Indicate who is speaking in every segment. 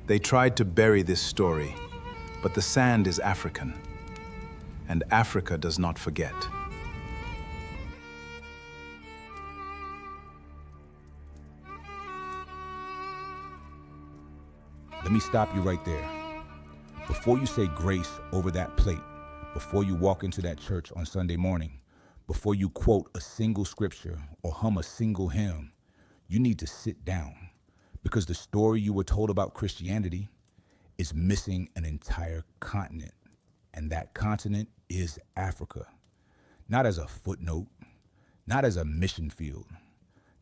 Speaker 1: They tried to bury this story, but the sand is African, and Africa does not forget.
Speaker 2: Let me stop you right there. Before you say grace over that plate, before you walk into that church on Sunday morning, before you quote a single scripture or hum a single hymn, you need to sit down, because the story you were told about Christianity is missing an entire continent, and that continent is Africa. Not as a footnote, not as a mission field,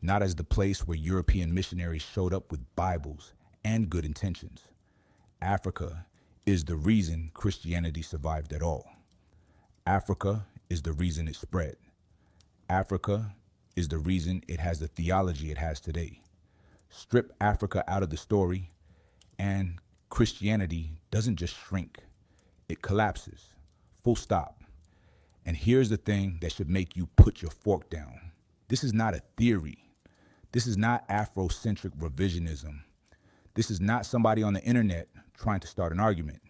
Speaker 2: not as the place where European missionaries showed up with Bibles and good intentions. Africa is the reason Christianity survived at all. Africa is the reason it spread. Africa is the reason it has the theology it has today. Strip Africa out of the story, and Christianity doesn't just shrink, it collapses. Full stop. And here's the thing that should make you put your fork down. This is not a theory. This is not Afrocentric revisionism. This is not somebody on the internet trying to start an argument.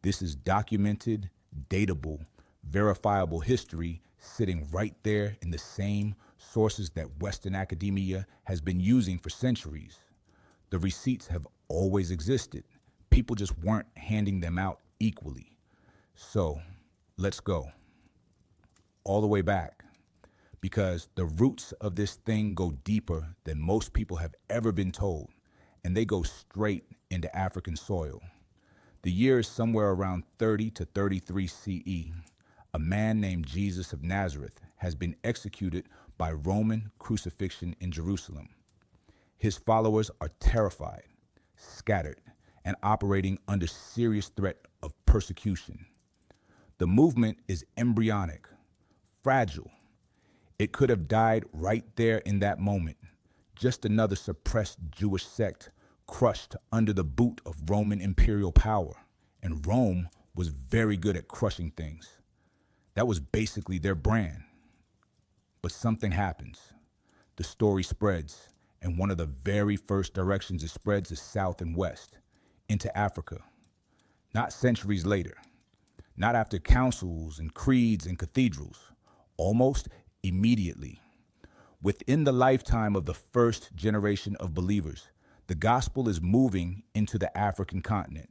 Speaker 2: This is documented, datable, verifiable history sitting right there in the same sources that Western academia has been using for centuries. The receipts have always existed. People just weren't handing them out equally. So let's go all the way back, because the roots of this thing go deeper than most people have ever been told, and they go straight into African soil. The year is somewhere around 30 to 33 CE. A man named Jesus of Nazareth has been executed by Roman crucifixion in Jerusalem. His followers are terrified, scattered, and operating under serious threat of persecution. The movement is embryonic, fragile. It could have died right there in that moment, just another suppressed Jewish sect crushed under the boot of Roman imperial power. And Rome was very good at crushing things. That was basically their brand. But something happens. The story spreads, and one of the very first directions it spreads is south and west, into Africa. Not centuries later, not after councils and creeds and cathedrals, almost immediately. Within the lifetime of the first generation of believers, the gospel is moving into the African continent,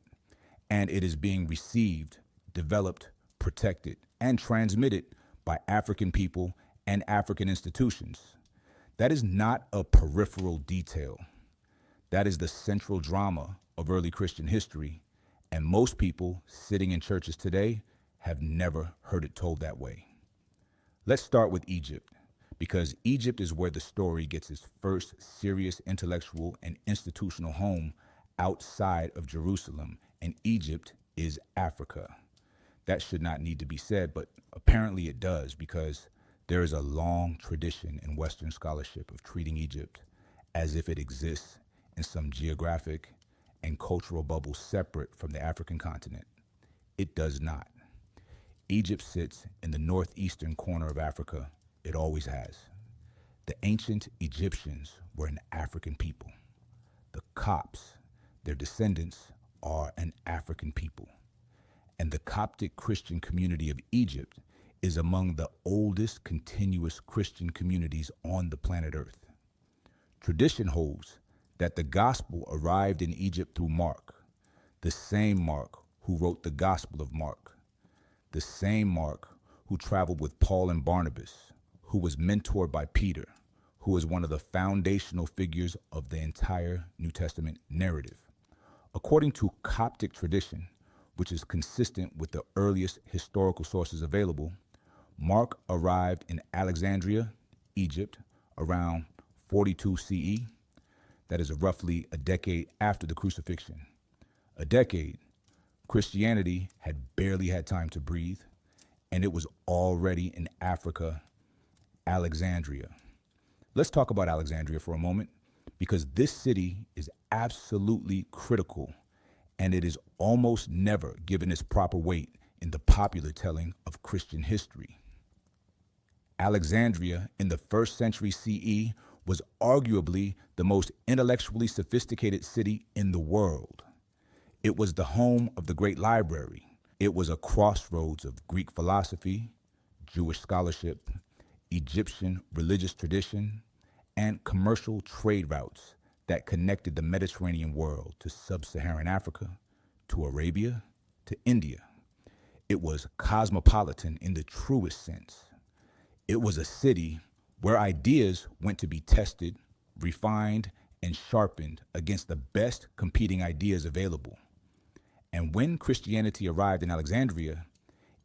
Speaker 2: and it is being received, developed, protected, and transmitted by African people and African institutions. That is not a peripheral detail. That is the central drama of early Christian history, and most people sitting in churches today have never heard it told that way. Let's start with Egypt, because Egypt is where the story gets its first serious intellectual and institutional home outside of Jerusalem, and Egypt is Africa. That should not need to be said, but apparently it does, because there is a long tradition in Western scholarship of treating Egypt as if it exists in some geographic and cultural bubble separate from the African continent. It does not. Egypt sits in the northeastern corner of Africa. It always has. The ancient Egyptians were an African people. The Copts, their descendants, are an African people. And the Coptic Christian community of Egypt is among the oldest continuous Christian communities on the planet Earth. Tradition holds that the gospel arrived in Egypt through Mark, the same Mark who wrote the Gospel of Mark, the same Mark who traveled with Paul and Barnabas, who was mentored by Peter, who is one of the foundational figures of the entire New Testament narrative. According to Coptic tradition, which is consistent with the earliest historical sources available, Mark arrived in Alexandria, Egypt, around 42 CE. That is roughly a decade after the crucifixion. A decade, Christianity had barely had time to breathe, and it was already in Africa, Alexandria. Let's talk about Alexandria for a moment, because this city is absolutely critical, and it is almost never given its proper weight in the popular telling of Christian history. Alexandria in the 1st century CE was arguably the most intellectually sophisticated city in the world. It was the home of the great library. It was a crossroads of Greek philosophy, Jewish scholarship, Egyptian religious tradition, and commercial trade routes that connected the Mediterranean world to sub-Saharan Africa, to Arabia, to India. It was cosmopolitan in the truest sense. It was a city where ideas went to be tested, refined, and sharpened against the best competing ideas available. And when Christianity arrived in Alexandria,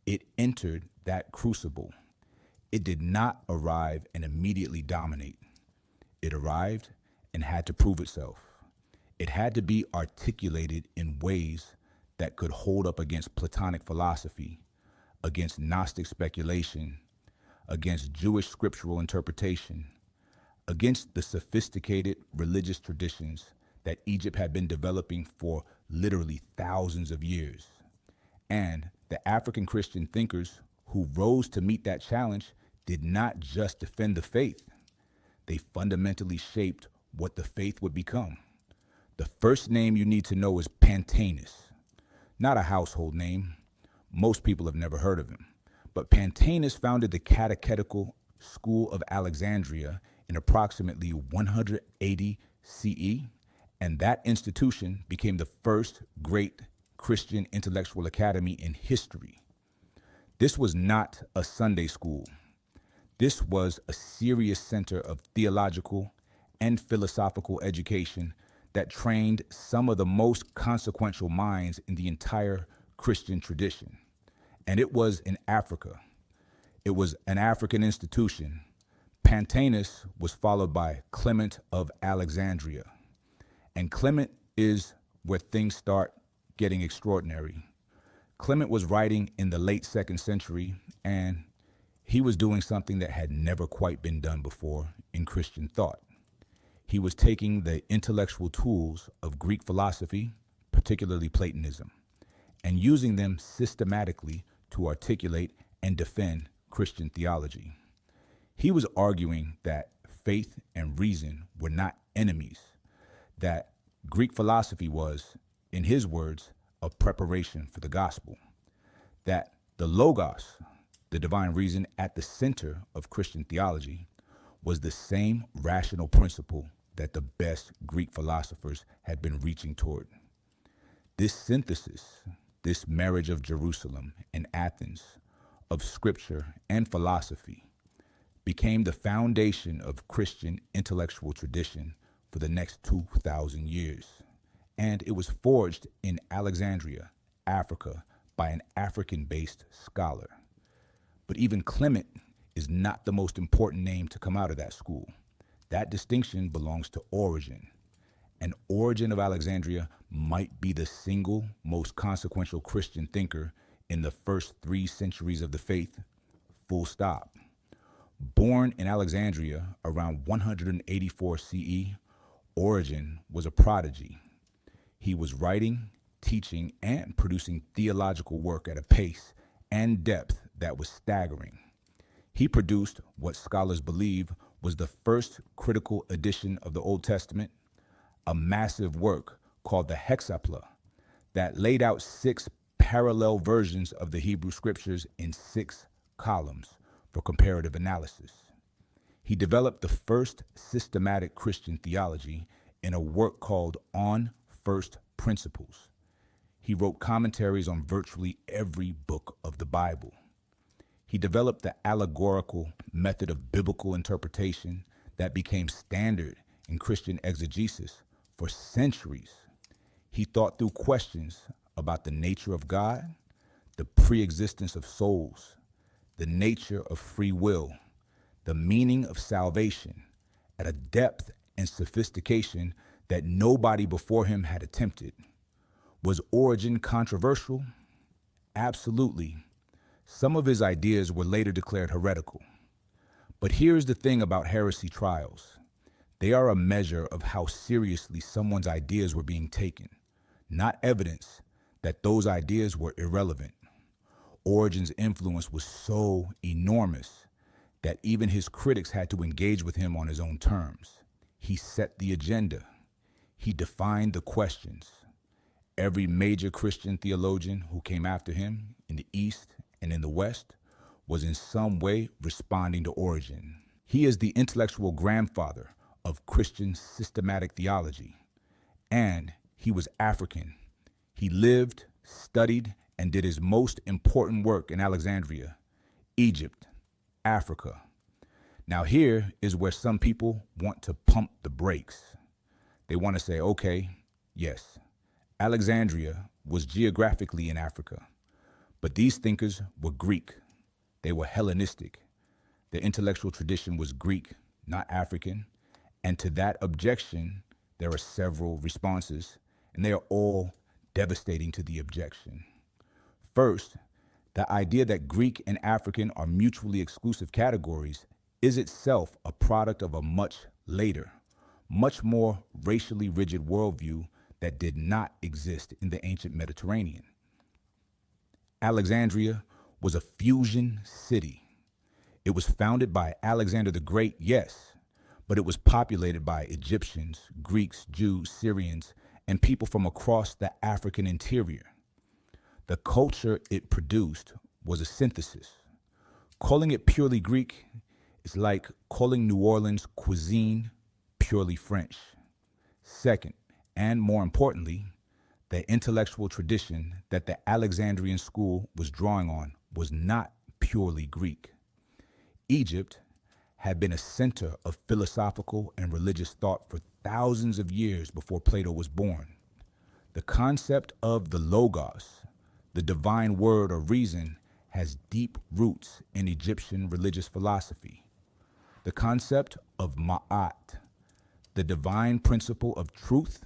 Speaker 2: it entered that crucible. It did not arrive and immediately dominate. It arrived and had to prove itself. It had to be articulated in ways that could hold up against Platonic philosophy, against Gnostic speculation, against Jewish scriptural interpretation, against the sophisticated religious traditions that Egypt had been developing for literally thousands of years. And the African Christian thinkers who rose to meet that challenge did not just defend the faith. They fundamentally shaped what the faith would become. The first name you need to know is Pantaenus. Not a household name. Most people have never heard of him. But Pantaenus founded the Catechetical School of Alexandria in approximately 180 CE, and that institution became the first great Christian intellectual academy in history. This was not a Sunday school. This was a serious center of theological and philosophical education that trained some of the most consequential minds in the entire Christian tradition. And it was in Africa. It was an African institution. Pantaenus was followed by Clement of Alexandria. And Clement is where things start getting extraordinary. Clement was writing in the late 2nd century, and he was doing something that had never quite been done before in Christian thought. He was taking the intellectual tools of Greek philosophy, particularly Platonism, and using them systematically to articulate and defend Christian theology. He was arguing that faith and reason were not enemies, that Greek philosophy was, in his words, a preparation for the gospel, that the logos, the divine reason at the center of Christian theology, was the same rational principle that the best Greek philosophers had been reaching toward. This synthesis, this marriage of Jerusalem and Athens, of scripture and philosophy, became the foundation of Christian intellectual tradition for the next 2,000 years. And it was forged in Alexandria, Africa, by an African-based scholar. But even Clement is not the most important name to come out of that school. That distinction belongs to Origen. And Origen of Alexandria might be the single most consequential Christian thinker in the first 3 centuries of the faith, full stop. Born in Alexandria around 184 CE, Origen was a prodigy. He was writing, teaching, and producing theological work at a pace and depth that was staggering. He produced what scholars believe was the first critical edition of the Old Testament, a massive work called the Hexapla that laid out 6 parallel versions of the Hebrew scriptures in 6 columns for comparative analysis. He developed the first systematic Christian theology in a work called On First Principles. He wrote commentaries on virtually every book of the Bible. He developed the allegorical method of biblical interpretation that became standard in Christian exegesis for centuries. He thought through questions about the nature of God, the pre-existence of souls, the nature of free will, the meaning of salvation at a depth and sophistication that nobody before him had attempted. Was Origen controversial? Absolutely. Some of his ideas were later declared heretical. But here's the thing about heresy trials. They are a measure of how seriously someone's ideas were being taken, not evidence that those ideas were irrelevant. Origen's influence was so enormous that even his critics had to engage with him on his own terms. He set the agenda. He defined the questions. Every major Christian theologian who came after him in the East and in the West was in some way responding to Origen. He is the intellectual grandfather of Christian systematic theology, and he was African. He lived, studied, and did his most important work in Alexandria, Egypt, Africa. Now here is where some people want to pump the brakes. They want to say, okay, yes, Alexandria was geographically in Africa, but these thinkers were Greek. They were Hellenistic. Their intellectual tradition was Greek, not African. And to that objection, there are several responses, and they are all devastating to the objection. First, the idea that Greek and African are mutually exclusive categories is itself a product of a much later, much more racially rigid worldview that did not exist in the ancient Mediterranean. Alexandria was a fusion city. It was founded by Alexander the Great, yes, but it was populated by Egyptians, Greeks, Jews, Syrians, and people from across the African interior. The culture it produced was a synthesis. Calling it purely Greek is like calling New Orleans cuisine purely French. Second, and more importantly, the intellectual tradition that the Alexandrian school was drawing on was not purely Greek. Egypt had been a center of philosophical and religious thought for thousands of years before Plato was born. The concept of the logos, the divine word or reason, has deep roots in Egyptian religious philosophy. The concept of ma'at, the divine principle of truth,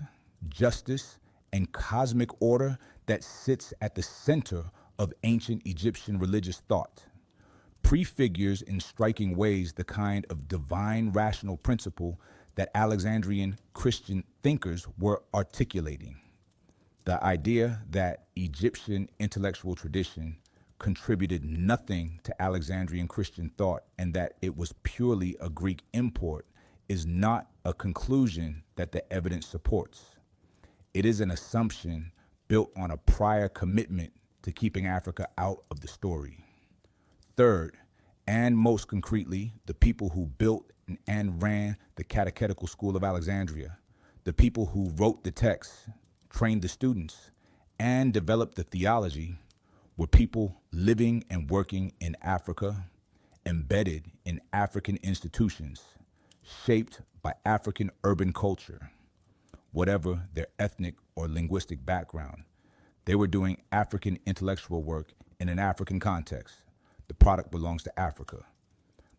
Speaker 2: justice, and cosmic order that sits at the center of ancient Egyptian religious thought, prefigures in striking ways the kind of divine rational principle that Alexandrian Christian thinkers were articulating. The idea that Egyptian intellectual tradition contributed nothing to Alexandrian Christian thought and that it was purely a Greek import is not a conclusion that the evidence supports. It is an assumption built on a prior commitment to keeping Africa out of the story. Third, and most concretely, the people who built and ran the catechetical school of Alexandria, the people who wrote the texts, trained the students, and developed the theology, were people living and working in Africa, embedded in African institutions, shaped by African urban culture. Whatever their ethnic or linguistic background, they were doing African intellectual work in an African context. The product belongs to Africa.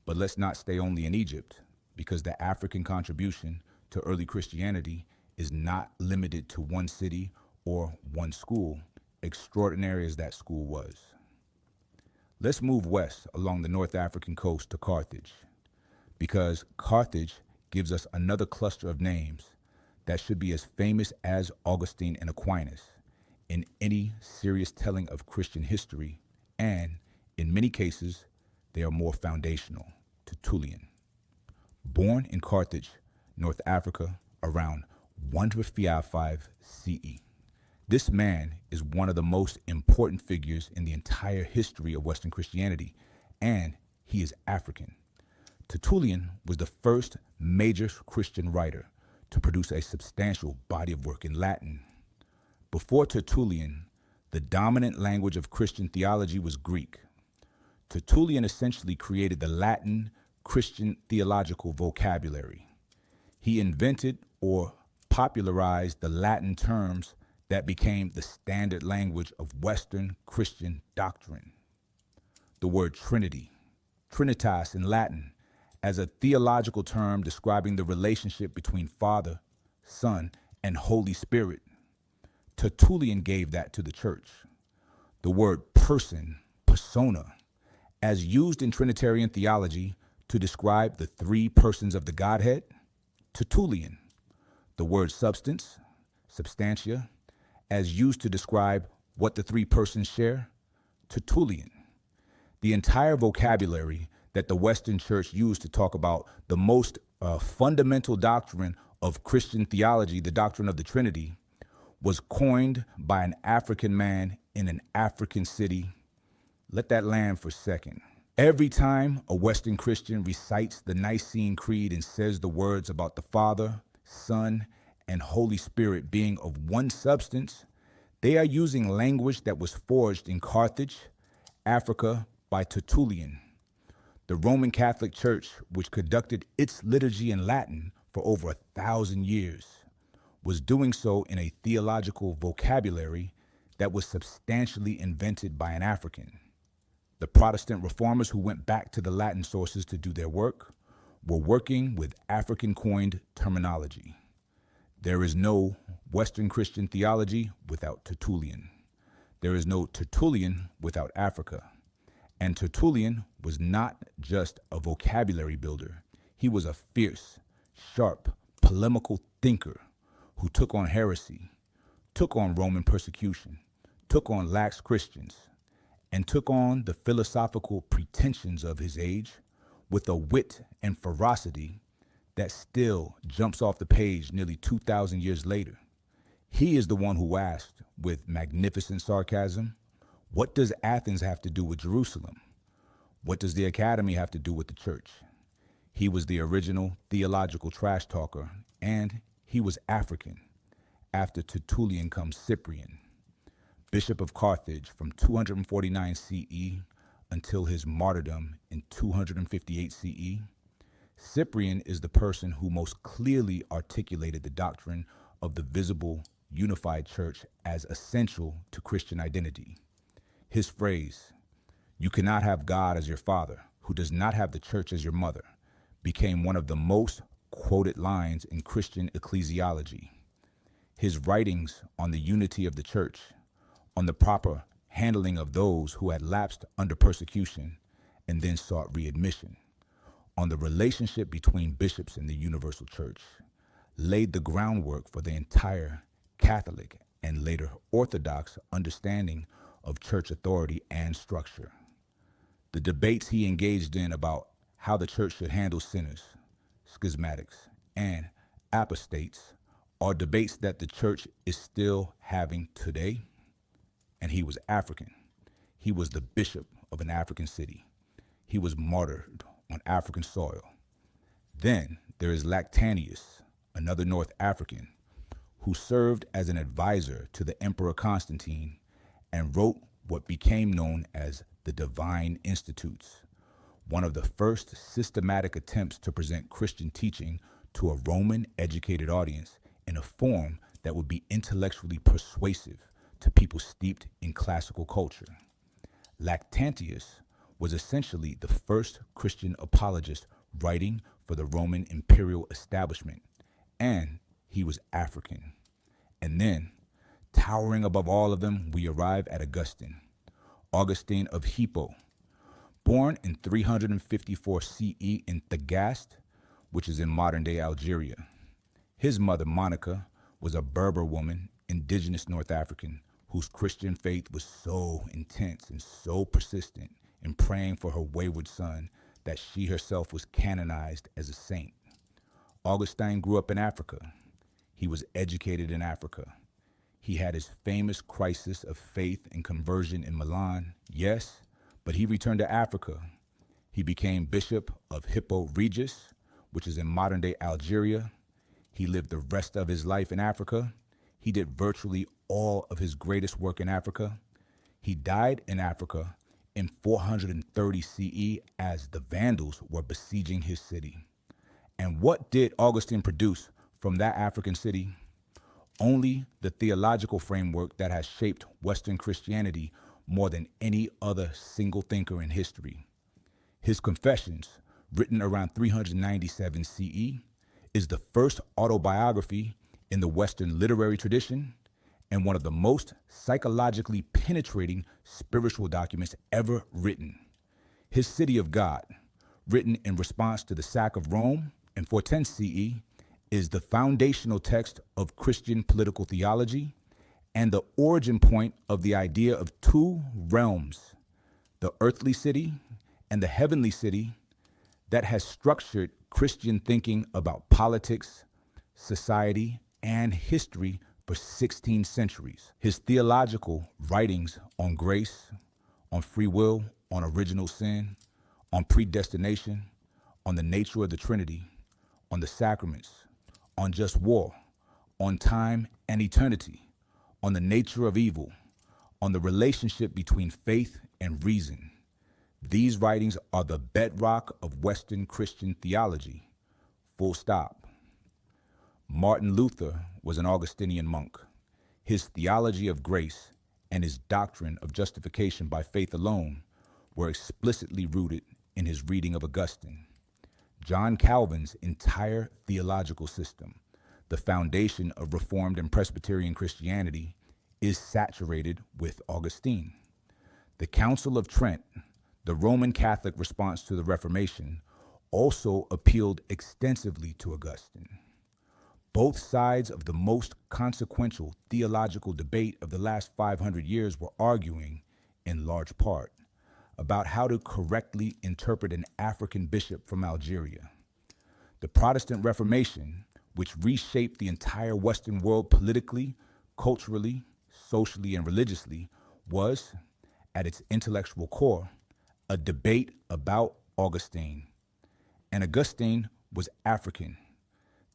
Speaker 2: But let's not stay only in Egypt, because the African contribution to early Christianity is not limited to one city or one school, extraordinary as that school was. Let's move west along the North African coast to Carthage, because Carthage gives us another cluster of names that should be as famous as Augustine and Aquinas in any serious telling of Christian history, and in many cases, they are more foundational. Tertullian. Born in Carthage, North Africa, around 155 CE. This man is one of the most important figures in the entire history of Western Christianity, and he is African. Tertullian was the first major Christian writer to produce a substantial body of work in Latin. Before Tertullian, the dominant language of Christian theology was Greek. Tertullian essentially created the Latin Christian theological vocabulary. He invented or popularized the Latin terms that became the standard language of Western Christian doctrine. The word Trinity, Trinitas in Latin, as a theological term describing the relationship between Father, Son, and Holy Spirit. Tertullian gave that to the church. The word person, persona, as used in Trinitarian theology to describe the three persons of the Godhead. Tertullian. The word substance, substantia, as used to describe what the three persons share. Tertullian. The entire vocabulary that the Western Church used to talk about the most fundamental doctrine of Christian theology, the doctrine of the Trinity, was coined by an African man in an African city. Let that land for a second. Every time a Western Christian recites the Nicene Creed and says the words about the Father, Son, and Holy Spirit being of one substance, they are using language that was forged in Carthage, Africa, by Tertullian. The Roman Catholic Church, which conducted its liturgy in Latin for over 1,000 years, was doing so in a theological vocabulary that was substantially invented by an African. The Protestant reformers who went back to the Latin sources to do their work were working with African-coined terminology. There is no Western Christian theology without Tertullian. There is no Tertullian without Africa. And Tertullian was not just a vocabulary builder. He was a fierce, sharp, polemical thinker who took on heresy, took on Roman persecution, took on lax Christians, and took on the philosophical pretensions of his age with a wit and ferocity that still jumps off the page nearly 2,000 years later. He is the one who asked, with magnificent sarcasm, what does Athens have to do with Jerusalem? What does the academy have to do with the church? He was the original theological trash talker, and he was African. After Tertullian comes Cyprian, Bishop of Carthage from 249 CE until his martyrdom in 258 CE. Cyprian is the person who most clearly articulated the doctrine of the visible, unified church as essential to Christian identity. His phrase, "You cannot have God as your father, who does not have the church as your mother," became one of the most quoted lines in Christian ecclesiology. His writings on the unity of the church, on the proper handling of those who had lapsed under persecution and then sought readmission, on the relationship between bishops and the universal church, laid the groundwork for the entire Catholic and later Orthodox understanding of church authority and structure. The debates he engaged in about how the church should handle sinners, schismatics, and apostates are debates that the church is still having today. And he was African. He was the bishop of an African city. He was martyred on African soil. Then there is Lactantius, another North African, who served as an advisor to the Emperor Constantine and wrote what became known as the Divine Institutes, one of the first systematic attempts to present Christian teaching to a Roman-educated audience in a form that would be intellectually persuasive to people steeped in classical culture. Lactantius was essentially the first Christian apologist writing for the Roman imperial establishment, and he was African. And then, towering above all of them, we arrive at Augustine of Hippo, born in 354 CE in Thagaste, which is in modern-day Algeria. His mother, Monica, was a Berber woman, indigenous North African, whose Christian faith was so intense and so persistent in praying for her wayward son that she herself was canonized as a saint. Augustine grew up in Africa. He was educated in Africa. He had his famous crisis of faith and conversion in Milan, yes, but he returned to Africa. He became Bishop of Hippo Regius, which is in modern-day Algeria. He lived the rest of his life in Africa. He did virtually all of his greatest work in Africa. He died in Africa in 430 CE as the Vandals were besieging his city. And what did Augustine produce from that African city? Only the theological framework that has shaped Western Christianity more than any other single thinker in history. His Confessions, written around 397 CE, is the first autobiography in the Western literary tradition and one of the most psychologically penetrating spiritual documents ever written. His City of God, written in response to the sack of Rome in 410 CE, is the foundational text of Christian political theology and the origin point of the idea of two realms, the earthly city and the heavenly city, that has structured Christian thinking about politics, society, and history for 16 centuries. His theological writings on grace, on free will, on original sin, on predestination, on the nature of the Trinity, on the sacraments, on just war, on time and eternity, on the nature of evil, on the relationship between faith and reason. These writings are the bedrock of Western Christian theology. Full stop. Martin Luther was an Augustinian monk. His theology of grace and his doctrine of justification by faith alone were explicitly rooted in his reading of Augustine. John Calvin's entire theological system, the foundation of Reformed and Presbyterian Christianity, is saturated with Augustine. The Council of Trent, the Roman Catholic response to the Reformation, also appealed extensively to Augustine. Both sides of the most consequential theological debate of the last 500 years were arguing, in large part, about how to correctly interpret an African bishop from Algeria. The Protestant Reformation, which reshaped the entire Western world politically, culturally, socially, and religiously, was, at its intellectual core, a debate about Augustine. And Augustine was African.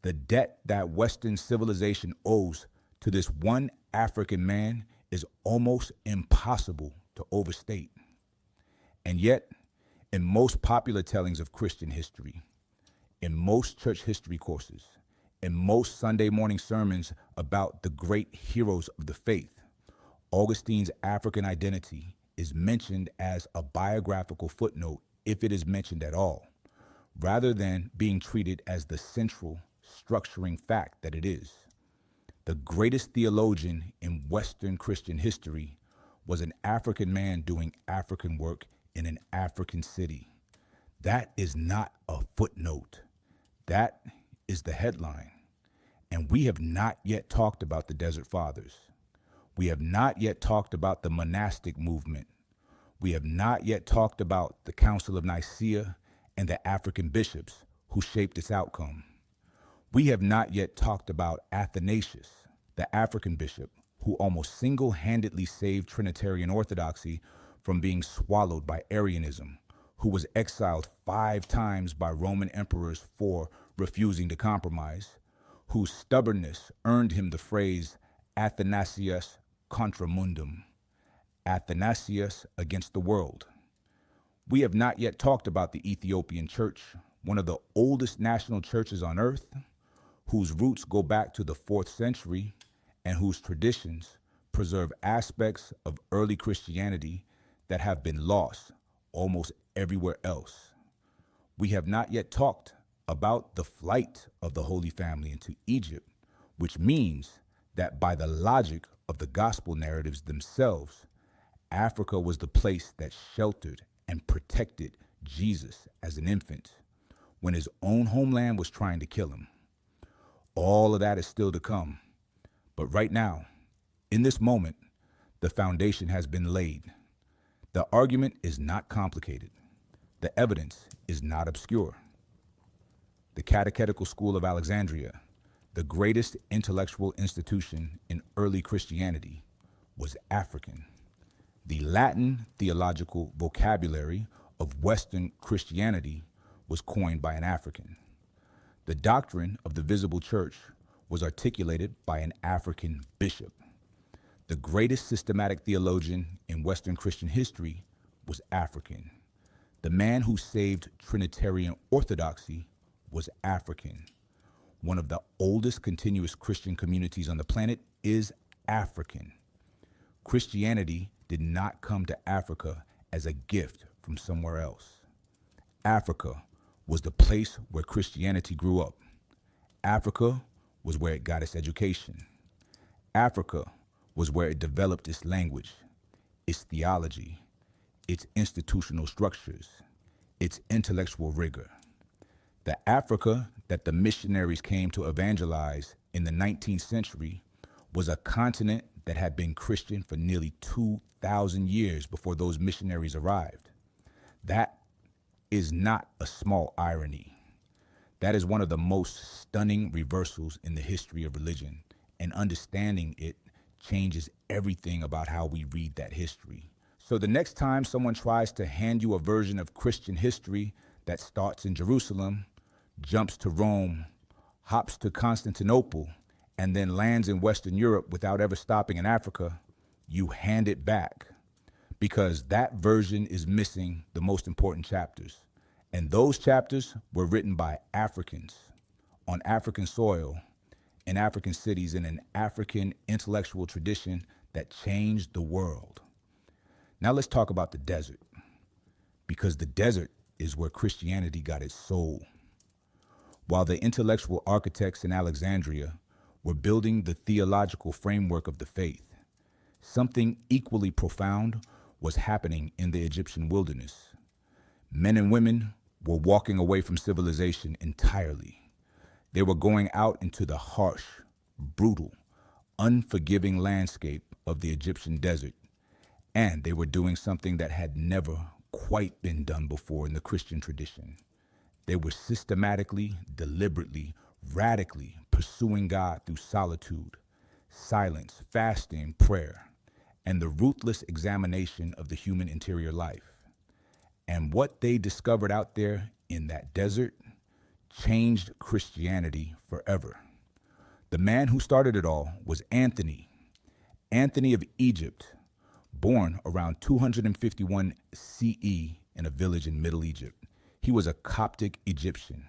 Speaker 2: The debt that Western civilization owes to this one African man is almost impossible to overstate. And yet, in most popular tellings of Christian history, in most church history courses, in most Sunday morning sermons about the great heroes of the faith, Augustine's African identity is mentioned as a biographical footnote, if it is mentioned at all, rather than being treated as the central structuring fact that it is. The greatest theologian in Western Christian history was an African man doing African work in an African city. That is not a footnote. That is the headline. And we have not yet talked about the Desert Fathers. We have not yet talked about the monastic movement. We have not yet talked about the Council of Nicaea and the African bishops who shaped its outcome. We have not yet talked about Athanasius, the African bishop who almost single-handedly saved Trinitarian orthodoxy from being swallowed by Arianism, who was exiled 5 times by Roman emperors for refusing to compromise, whose stubbornness earned him the phrase Athanasius contra mundum, Athanasius against the world. We have not yet talked about the Ethiopian church, one of the oldest national churches on earth, whose roots go back to the 4th century and whose traditions preserve aspects of early Christianity that have been lost almost everywhere else. We have not yet talked about the flight of the Holy Family into Egypt, which means that by the logic of the gospel narratives themselves, Africa was the place that sheltered and protected Jesus as an infant when his own homeland was trying to kill him. All of that is still to come. But right now, in this moment, the foundation has been laid. The argument is not complicated. The evidence is not obscure. The Catechetical School of Alexandria, the greatest intellectual institution in early Christianity, was African. The Latin theological vocabulary of Western Christianity was coined by an African. The doctrine of the visible church was articulated by an African bishop. The greatest systematic theologian in Western Christian history was African. The man who saved Trinitarian orthodoxy was African. One of the oldest continuous Christian communities on the planet is African. Christianity did not come to Africa as a gift from somewhere else. Africa was the place where Christianity grew up. Africa was where it got its education. Africa was where it developed its language, its theology, its institutional structures, its intellectual rigor. The Africa that the missionaries came to evangelize in the 19th century was a continent that had been Christian for nearly 2,000 years before those missionaries arrived. That is not a small irony. That is one of the most stunning reversals in the history of religion and understanding it changes everything about how we read that history. So the next time someone tries to hand you a version of Christian history that starts in Jerusalem, jumps to Rome, hops to Constantinople, and then lands in Western Europe without ever stopping in Africa, you hand it back, because that version is missing the most important chapters. And those chapters were written by Africans on African soil, in African cities, in an African intellectual tradition that changed the world. Now let's talk about the desert, because the desert is where Christianity got its soul. While the intellectual architects in Alexandria were building the theological framework of the faith, something equally profound was happening in the Egyptian wilderness. Men and women were walking away from civilization entirely. They were going out into the harsh, brutal, unforgiving landscape of the Egyptian desert, and they were doing something that had never quite been done before in the Christian tradition. They were systematically, deliberately, radically pursuing God through solitude, silence, fasting, prayer, and the ruthless examination of the human interior life. And what they discovered out there in that desert changed Christianity forever. The man who started it all was Anthony of Egypt, born around 251 CE in a village in Middle Egypt. He was a Coptic Egyptian,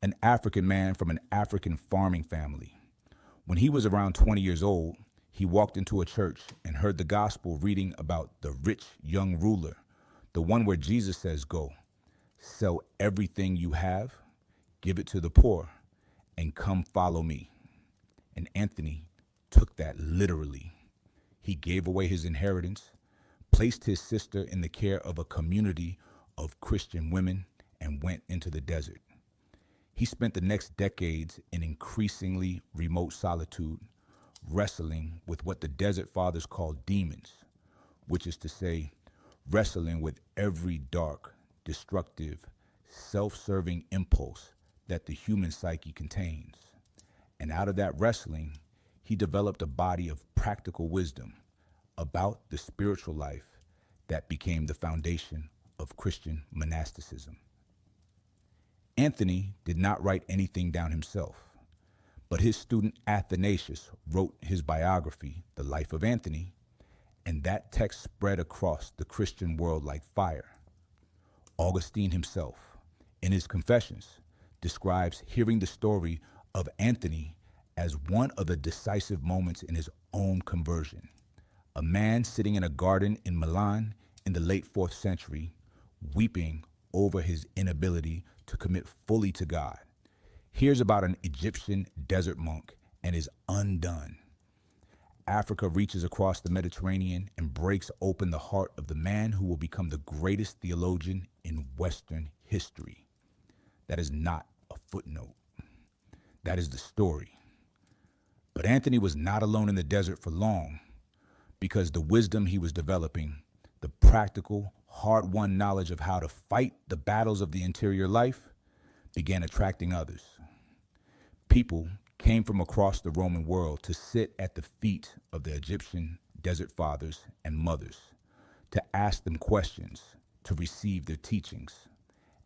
Speaker 2: an African man from an African farming family. When he was around 20 years old, he walked into a church and heard the gospel reading about the rich young ruler, the one where Jesus says, "Go, sell everything you have, give it to the poor, and come follow me." And Anthony took that literally. He gave away his inheritance, placed his sister in the care of a community of Christian women, and went into the desert. He spent the next decades in increasingly remote solitude, wrestling with what the desert fathers called demons, which is to say, wrestling with every dark, destructive, self-serving impulse that the human psyche contains. And out of that wrestling, he developed a body of practical wisdom about the spiritual life that became the foundation of Christian monasticism. Anthony did not write anything down himself, but his student Athanasius wrote his biography, The Life of Anthony, and that text spread across the Christian world like fire. Augustine himself, in his Confessions, describes hearing the story of Anthony as one of the decisive moments in his own conversion. A man sitting in a garden in Milan in the late 4th century, weeping over his inability to commit fully to God, hears about an Egyptian desert monk and is undone. Africa reaches across the Mediterranean and breaks open the heart of the man who will become the greatest theologian in Western history. That is not a footnote. That is the story. But Anthony was not alone in the desert for long, because the wisdom he was developing, the practical, hard-won knowledge of how to fight the battles of the interior life, began attracting others. People came from across the Roman world to sit at the feet of the Egyptian desert fathers and mothers, to ask them questions, to receive their teachings.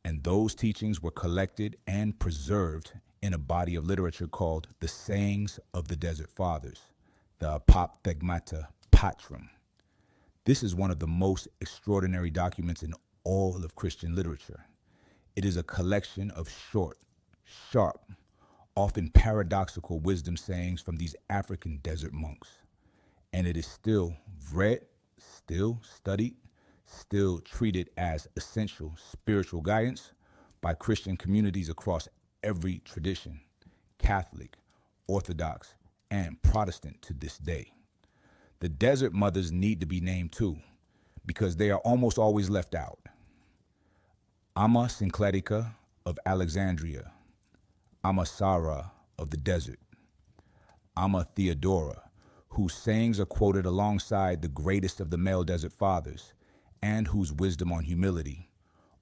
Speaker 2: And those teachings were collected and preserved in a body of literature called the Sayings of the Desert Fathers, the Apopthegmata Patrum. This is one of the most extraordinary documents in all of Christian literature. It is a collection of short, sharp, often paradoxical wisdom sayings from these African desert monks. And it is still read, still studied, still treated as essential spiritual guidance by Christian communities across every tradition, Catholic, Orthodox, and Protestant to this day. The desert mothers need to be named too, because they are almost always left out. Amma Syncletica of Alexandria, Amma Sara of the desert, Amma Theodora, whose sayings are quoted alongside the greatest of the male desert fathers, and whose wisdom on humility,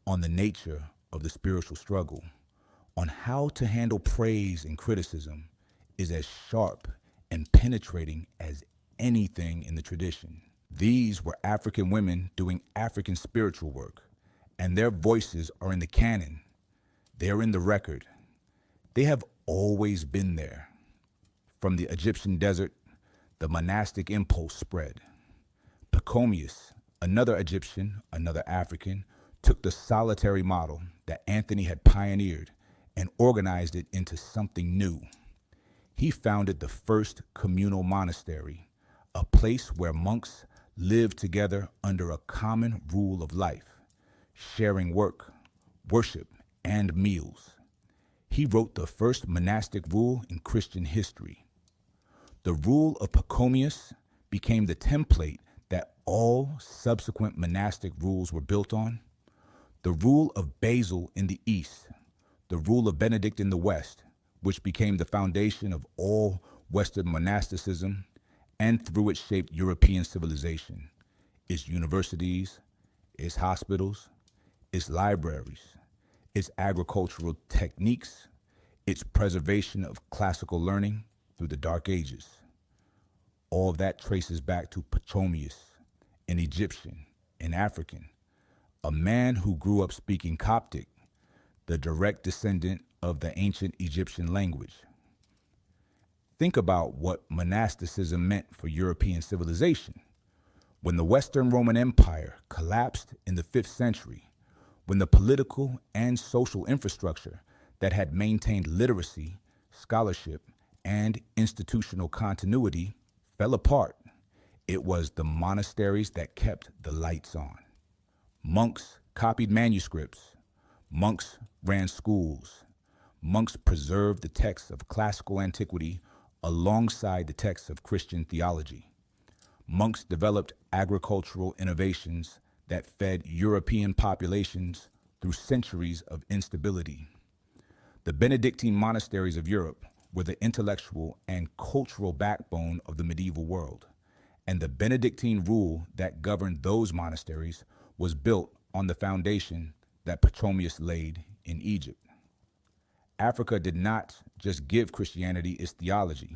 Speaker 2: on the nature of the spiritual struggle, on how to handle praise and criticism is as sharp and penetrating as anything in the tradition. These were African women doing African spiritual work, and their voices are in the canon. They are in the record. They have always been there. From the Egyptian desert, the monastic impulse spread. Pachomius, another Egyptian, another African, took the solitary model that Anthony had pioneered and organized it into something new. He founded the first communal monastery, a place where monks lived together under a common rule of life, sharing work, worship, and meals. He wrote the first monastic rule in Christian history. The rule of Pachomius became the template that all subsequent monastic rules were built on. The rule of Basil in the East, the rule of Benedict in the West, which became the foundation of all Western monasticism and through it shaped European civilization, its universities, its hospitals, its libraries, its agricultural techniques, its preservation of classical learning through the Dark Ages. All of that traces back to Pachomius, an Egyptian, an African, a man who grew up speaking Coptic, the direct descendant of the ancient Egyptian language. Think about what monasticism meant for European civilization. When the Western Roman Empire collapsed in the 5th century, when the political and social infrastructure that had maintained literacy, scholarship, and institutional continuity fell apart, it was the monasteries that kept the lights on. Monks copied manuscripts. Monks ran schools. Monks preserved the texts of classical antiquity alongside the texts of Christian theology. Monks developed agricultural innovations that fed European populations through centuries of instability. The Benedictine monasteries of Europe were the intellectual and cultural backbone of the medieval world, and the Benedictine rule that governed those monasteries was built on the foundation that Pachomius laid in Egypt. Africa did not just give Christianity its theology.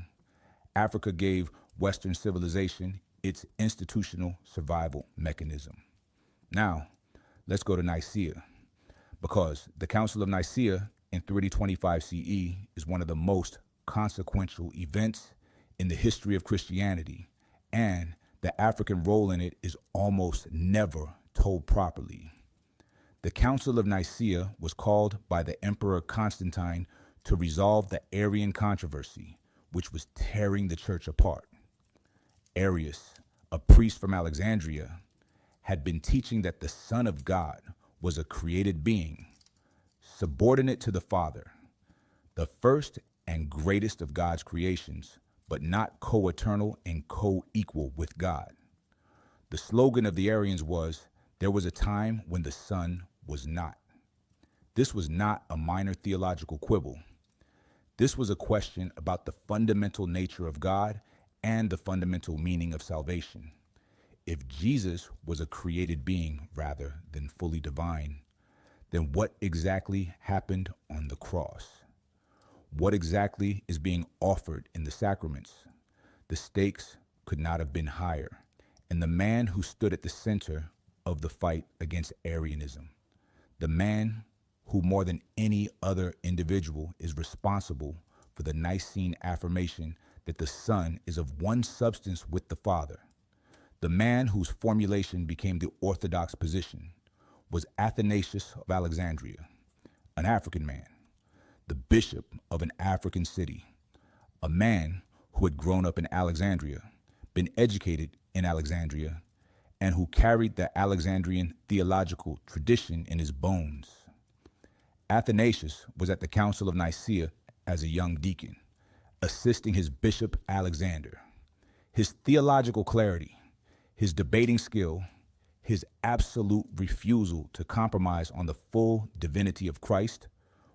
Speaker 2: Africa gave Western civilization its institutional survival mechanism. Now, let's go to Nicaea, because the Council of Nicaea in 325 CE is one of the most consequential events in the history of Christianity, and the African role in it is almost never told properly. The Council of Nicaea was called by the Emperor Constantine to resolve the Arian controversy, which was tearing the church apart. Arius, a priest from Alexandria, had been teaching that the Son of God was a created being, subordinate to the Father, the first and greatest of God's creations, but not co-eternal and co-equal with God. The slogan of the Arians was, "There was a time when the Son was not." This was not a minor theological quibble. This was a question about the fundamental nature of God and the fundamental meaning of salvation. If Jesus was a created being rather than fully divine, then what exactly happened on the cross? What exactly is being offered in the sacraments? The stakes could not have been higher, and the man who stood at the center of the fight against Arianism, the man who more than any other individual is responsible for the Nicene affirmation that the Son is of one substance with the Father, the man whose formulation became the orthodox position, was Athanasius of Alexandria, an African man, the bishop of an African city, a man who had grown up in Alexandria, been educated in Alexandria, and who carried the Alexandrian theological tradition in his bones. Athanasius was at the Council of Nicaea as a young deacon, assisting his bishop Alexander. His theological clarity, his debating skill, his absolute refusal to compromise on the full divinity of Christ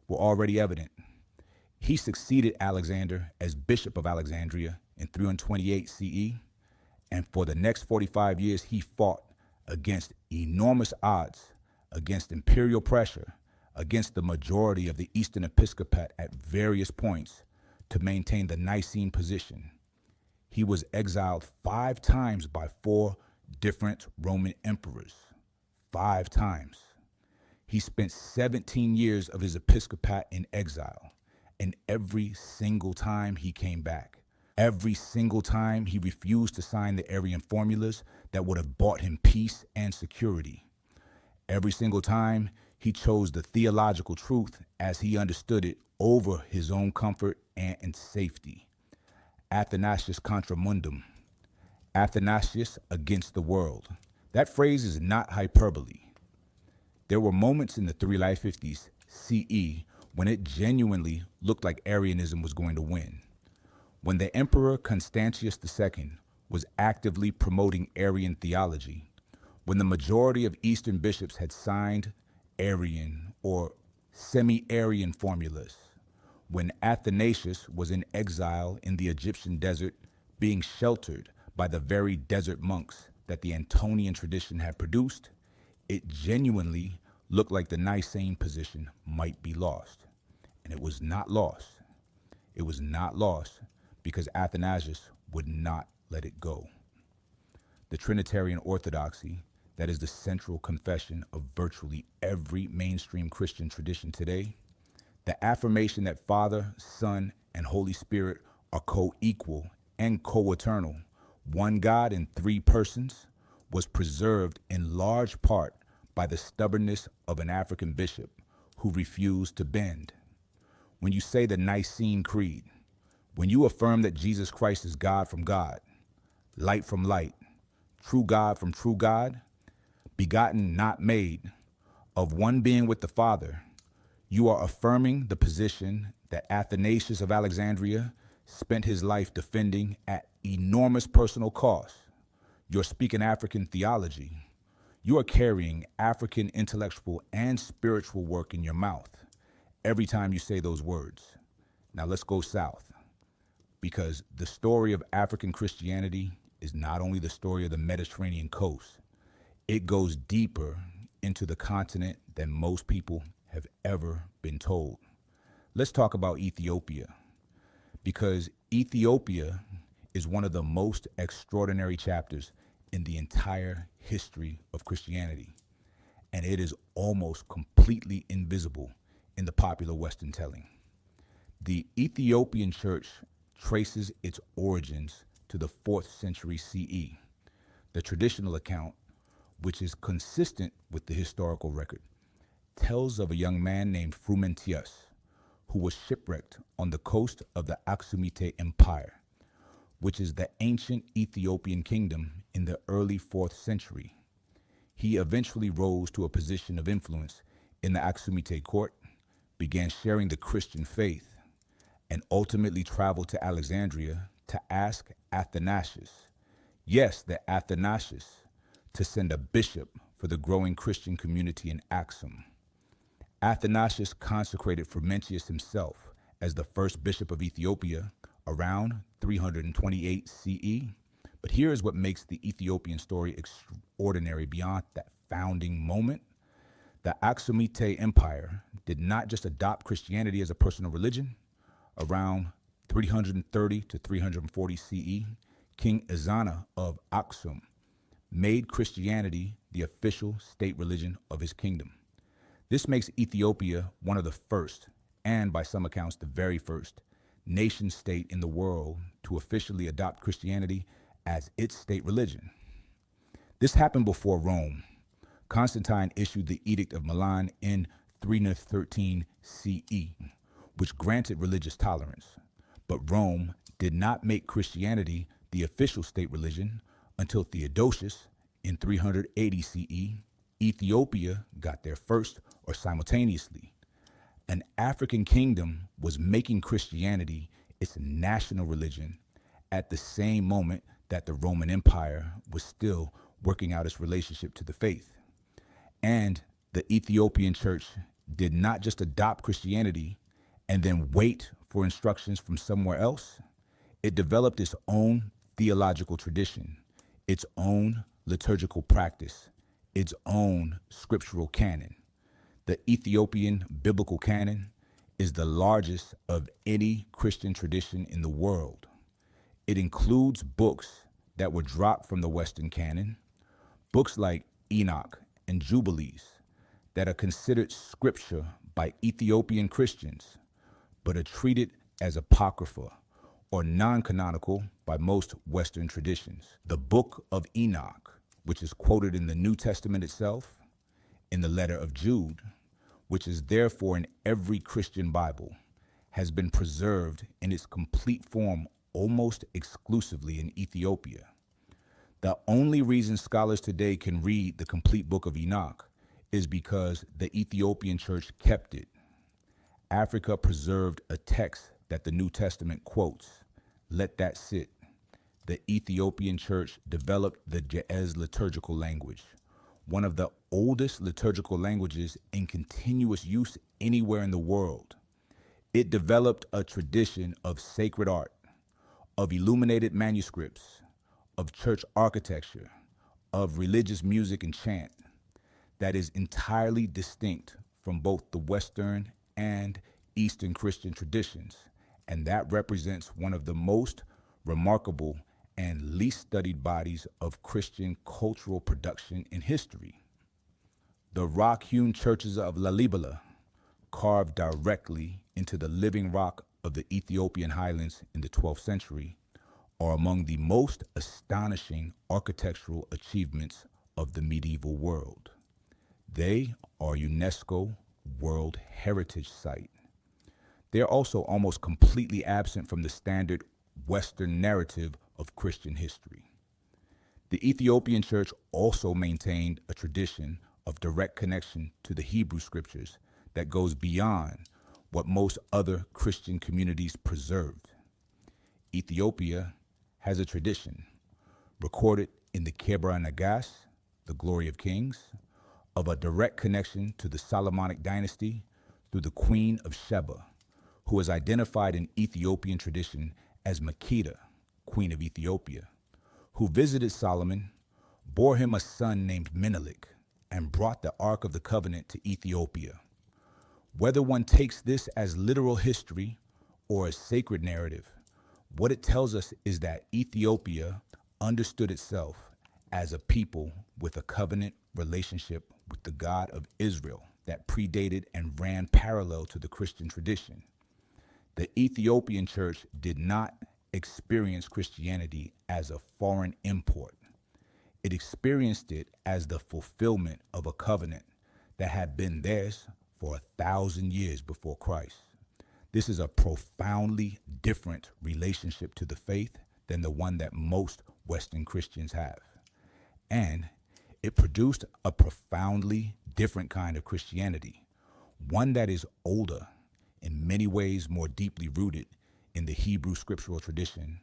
Speaker 2: were already evident. He succeeded Alexander as Bishop of Alexandria in 328 CE, and for the next 45 years he fought against enormous odds, against imperial pressure, against the majority of the Eastern Episcopate at various points to maintain the Nicene position. He was exiled 5 times by 4 different Roman emperors. 5 times. He spent 17 years of his episcopate in exile, and every single time he came back, every single time he refused to sign the Arian formulas that would have bought him peace and security. Every single time he chose the theological truth as he understood it over his own comfort and safety. Athanasius contra mundum. Athanasius against the world. That phrase is not hyperbole. There were moments in the 350s CE when it genuinely looked like Arianism was going to win. When the Emperor Constantius II was actively promoting Arian theology, when the majority of Eastern bishops had signed Arian or semi-Arian formulas, when Athanasius was in exile in the Egyptian desert, being sheltered by the very desert monks that the Antonian tradition had produced, it genuinely looked like the Nicene position might be lost. And it was not lost. It was not lost because Athanasius would not let it go. The Trinitarian orthodoxy, that is the central confession of virtually every mainstream Christian tradition today, the affirmation that Father, Son, and Holy Spirit are co-equal and co-eternal, one God in 3 persons, was preserved in large part by the stubbornness of an African bishop who refused to bend. When you say the Nicene Creed, when you affirm that Jesus Christ is God from God, light from light, true God from true God, begotten, not made, of one being with the Father, you are affirming the position that Athanasius of Alexandria spent his life defending at enormous personal cost. You're speaking African theology. You are carrying African intellectual and spiritual work in your mouth every time you say those words. Now let's go south, because the story of African Christianity is not only the story of the Mediterranean coast, it goes deeper into the continent than most people have ever been told. Let's talk about Ethiopia, because Ethiopia is one of the most extraordinary chapters in the entire history of Christianity, and it is almost completely invisible in the popular Western telling. The Ethiopian church traces its origins to the 4th century CE. The traditional account, which is consistent with the historical record, tells of a young man named Frumentius who was shipwrecked on the coast of the Aksumite Empire, which is the ancient Ethiopian kingdom in the early 4th century. He eventually rose to a position of influence in the Aksumite court, began sharing the Christian faith, and ultimately traveled to Alexandria to ask Athanasius, yes, the Athanasius, to send a bishop for the growing Christian community in Aksum. Athanasius consecrated Frumentius himself as the first bishop of Ethiopia around 328 CE. But here is what makes the Ethiopian story extraordinary beyond that founding moment. The Aksumite Empire did not just adopt Christianity as a personal religion. Around 330 to 340 CE, King Ezana of Aksum made Christianity the official state religion of his kingdom. This makes Ethiopia one of the first, and by some accounts the very first, nation state in the world to officially adopt Christianity as its state religion. This happened before Rome. Constantine issued the Edict of Milan in 313 CE, which granted religious tolerance. But Rome did not make Christianity the official state religion until Theodosius in 380 CE. Ethiopia got there first or simultaneously. An African kingdom was making Christianity its national religion at the same moment that the Roman Empire was still working out its relationship to the faith. And the Ethiopian church did not just adopt Christianity and then wait for instructions from somewhere else. It developed its own theological tradition, its own liturgical practice, its own scriptural canon. The Ethiopian biblical canon is the largest of any Christian tradition in the world. It includes books that were dropped from the Western canon, books like Enoch and Jubilees that are considered scripture by Ethiopian Christians, but are treated as apocrypha or non-canonical by most Western traditions. The Book of Enoch, which is quoted in the New Testament itself, in the letter of Jude, which is therefore in every Christian Bible, has been preserved in its complete form almost exclusively in Ethiopia. The only reason scholars today can read the complete Book of Enoch is because the Ethiopian church kept it. Africa preserved a text that the New Testament quotes. Let that sit. The Ethiopian church developed the Ge'ez liturgical language, one of the oldest liturgical languages in continuous use anywhere in the world. It developed a tradition of sacred art, of illuminated manuscripts, of church architecture, of religious music and chant that is entirely distinct from both the Western and Eastern Christian traditions, and that represents one of the most remarkable and least studied bodies of Christian cultural production in history. The rock-hewn churches of Lalibela, carved directly into the living rock of the Ethiopian highlands in the 12th century, are among the most astonishing architectural achievements of the medieval world. They are UNESCO World Heritage Site. They are also almost completely absent from the standard Western narrative of Christian history. The Ethiopian church also maintained a tradition of direct connection to the Hebrew scriptures that goes beyond what most other Christian communities preserved. Ethiopia has a tradition, recorded in the Kebra Nagas, the Glory of Kings, of a direct connection to the Solomonic dynasty through the Queen of Sheba, who is identified in Ethiopian tradition as Makeda, Queen of Ethiopia, who visited Solomon, bore him a son named Menelik, and brought the Ark of the Covenant to Ethiopia. Whether one takes this as literal history or a sacred narrative, what it tells us is that Ethiopia understood itself as a people with a covenant relationship with the God of Israel that predated and ran parallel to the Christian tradition. The Ethiopian church did not experience Christianity as a foreign import. It experienced it as the fulfillment of a covenant that had been theirs for 1,000 years before Christ. This is a profoundly different relationship to the faith than the one that most Western Christians have. And it produced a profoundly different kind of Christianity, one that is older, in many ways more deeply rooted in the Hebrew scriptural tradition,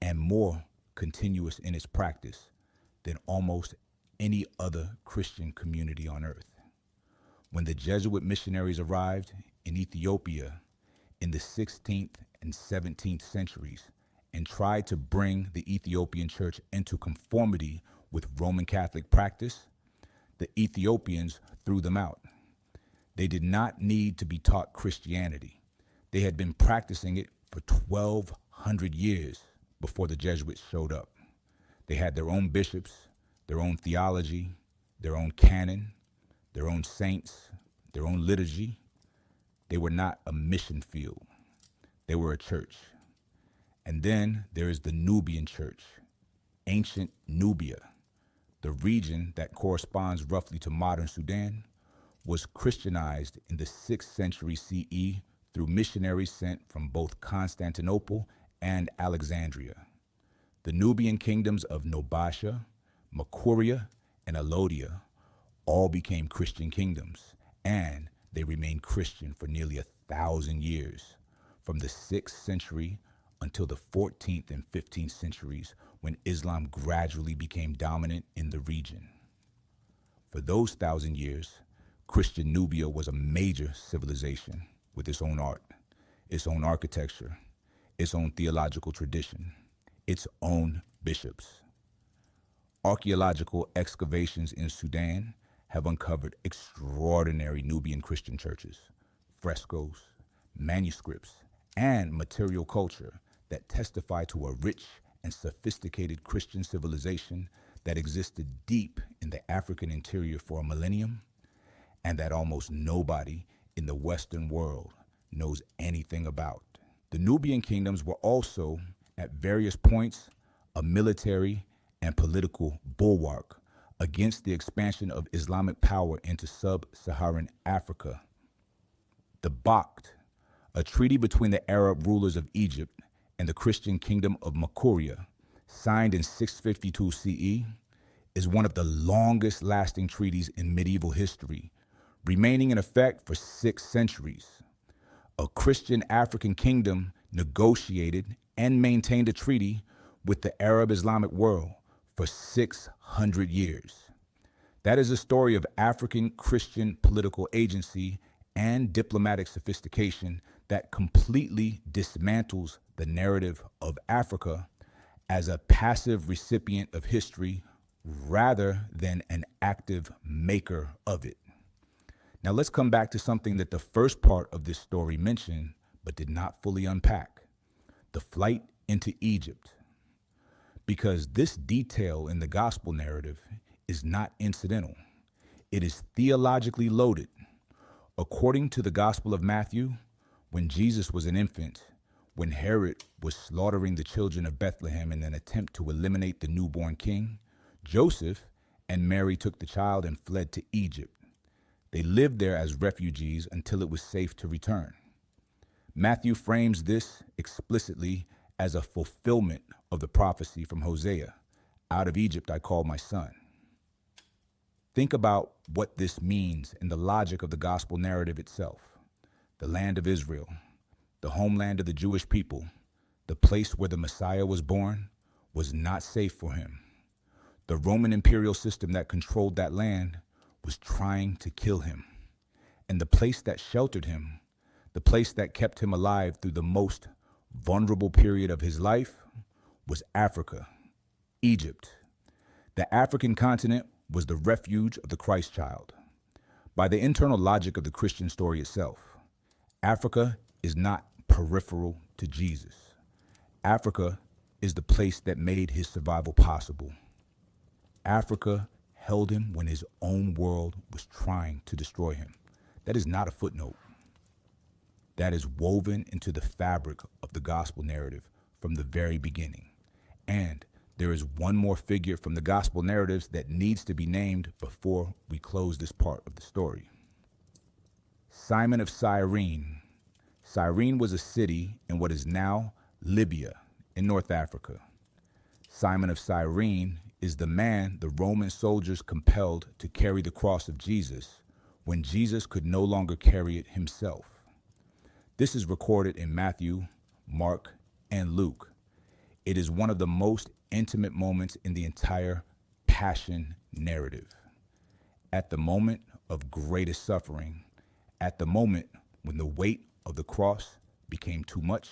Speaker 2: and more continuous in its practice than almost any other Christian community on earth. When the Jesuit missionaries arrived in Ethiopia in the 16th and 17th centuries and tried to bring the Ethiopian church into conformity with Roman Catholic practice, the Ethiopians threw them out. They did not need to be taught Christianity. They had been practicing it for 1,200 years before the Jesuits showed up. They had their own bishops, their own theology, their own canon, their own saints, their own liturgy. They were not a mission field. They were a church. And then there is the Nubian church, ancient Nubia, the region that corresponds roughly to modern Sudan, was Christianized in the 6th century CE through missionaries sent from both Constantinople and Alexandria. The Nubian kingdoms of Nobasha, Makuria, and Alodia all became Christian kingdoms, and they remained Christian for nearly 1,000 years, from the 6th century until the 14th and 15th centuries, when Islam gradually became dominant in the region. For those 1,000 years, Christian Nubia was a major civilization with its own art, its own architecture, its own theological tradition, its own bishops. Archaeological excavations in Sudan have uncovered extraordinary Nubian Christian churches, frescoes, manuscripts, and material culture that testify to a rich and sophisticated Christian civilization that existed deep in the African interior for a millennium, and that almost nobody in the Western world knows anything about. The Nubian kingdoms were also, at various points, a military and political bulwark against the expansion of Islamic power into sub-Saharan Africa. The Bakht, a treaty between the Arab rulers of Egypt and the Christian kingdom of Makuria, signed in 652 CE, is one of the longest lasting treaties in medieval history, remaining in effect for 6 centuries. A Christian African kingdom negotiated and maintained a treaty with the Arab Islamic world for 600 years. That is a story of African Christian political agency and diplomatic sophistication that completely dismantles the narrative of Africa as a passive recipient of history rather than an active maker of it. Now let's come back to something that the first part of this story mentioned but did not fully unpack: the flight into Egypt. Because this detail in the gospel narrative is not incidental. It is theologically loaded. According to the Gospel of Matthew, when Jesus was an infant, when Herod was slaughtering the children of Bethlehem in an attempt to eliminate the newborn king, Joseph and Mary took the child and fled to Egypt. They lived there as refugees until it was safe to return. Matthew frames this explicitly as a fulfillment of the prophecy from Hosea, "Out of Egypt I called my son." Think about what this means in the logic of the gospel narrative itself. The land of Israel, the homeland of the Jewish people, the place where the Messiah was born, was not safe for him. The Roman imperial system that controlled that land was trying to kill him. And the place that sheltered him, the place that kept him alive through the most vulnerable period of his life, was Africa, Egypt. The African continent was the refuge of the Christ child. By the internal logic of the Christian story itself, Africa is not peripheral to Jesus. Africa is the place that made his survival possible. Africa held him when his own world was trying to destroy him. That is not a footnote. That is woven into the fabric of the gospel narrative from the very beginning. And there is one more figure from the gospel narratives that needs to be named before we close this part of the story. Simon of Cyrene. Cyrene was a city in what is now Libya in North Africa. Simon of Cyrene is the man the Roman soldiers compelled to carry the cross of Jesus when Jesus could no longer carry it himself. This is recorded in Matthew, Mark, and Luke. It is one of the most intimate moments in the entire Passion narrative. At the moment of greatest suffering, at the moment when the weight of the cross became too much,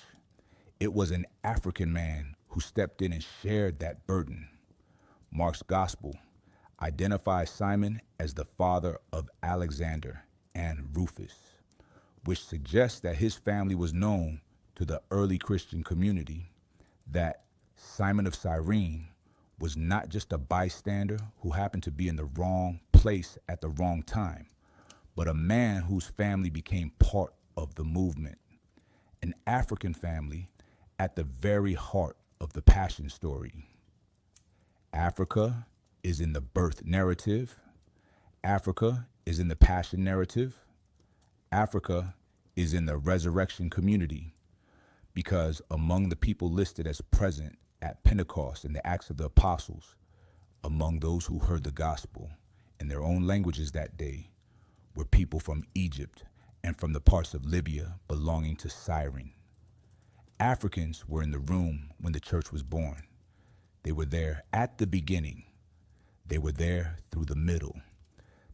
Speaker 2: it was an African man who stepped in and shared that burden. Mark's gospel identifies Simon as the father of Alexander and Rufus, which suggests that his family was known to the early Christian community, that Simon of Cyrene was not just a bystander who happened to be in the wrong place at the wrong time, but a man whose family became part of the movement. An African family at the very heart of the Passion story. Africa is in the birth narrative. Africa is in the Passion narrative. Africa is in the resurrection community, because among the people listed as present at Pentecost in the Acts of the Apostles, among those who heard the gospel in their own languages that day, were people from Egypt and from the parts of Libya belonging to Cyrene. Africans were in the room when the church was born. They were there at the beginning. They were there through the middle.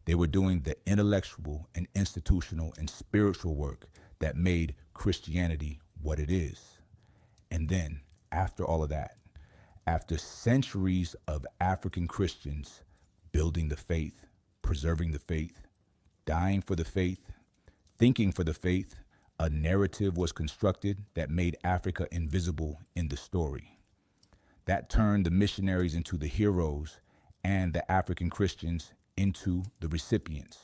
Speaker 2: They were doing the intellectual and institutional and spiritual work that made Christianity what it is. And then, after all of that, after centuries of African Christians building the faith, preserving the faith, dying for the faith, thinking for the faith, A narrative was constructed that made Africa invisible in the story. That turned the missionaries into the heroes and the African Christians into the recipients.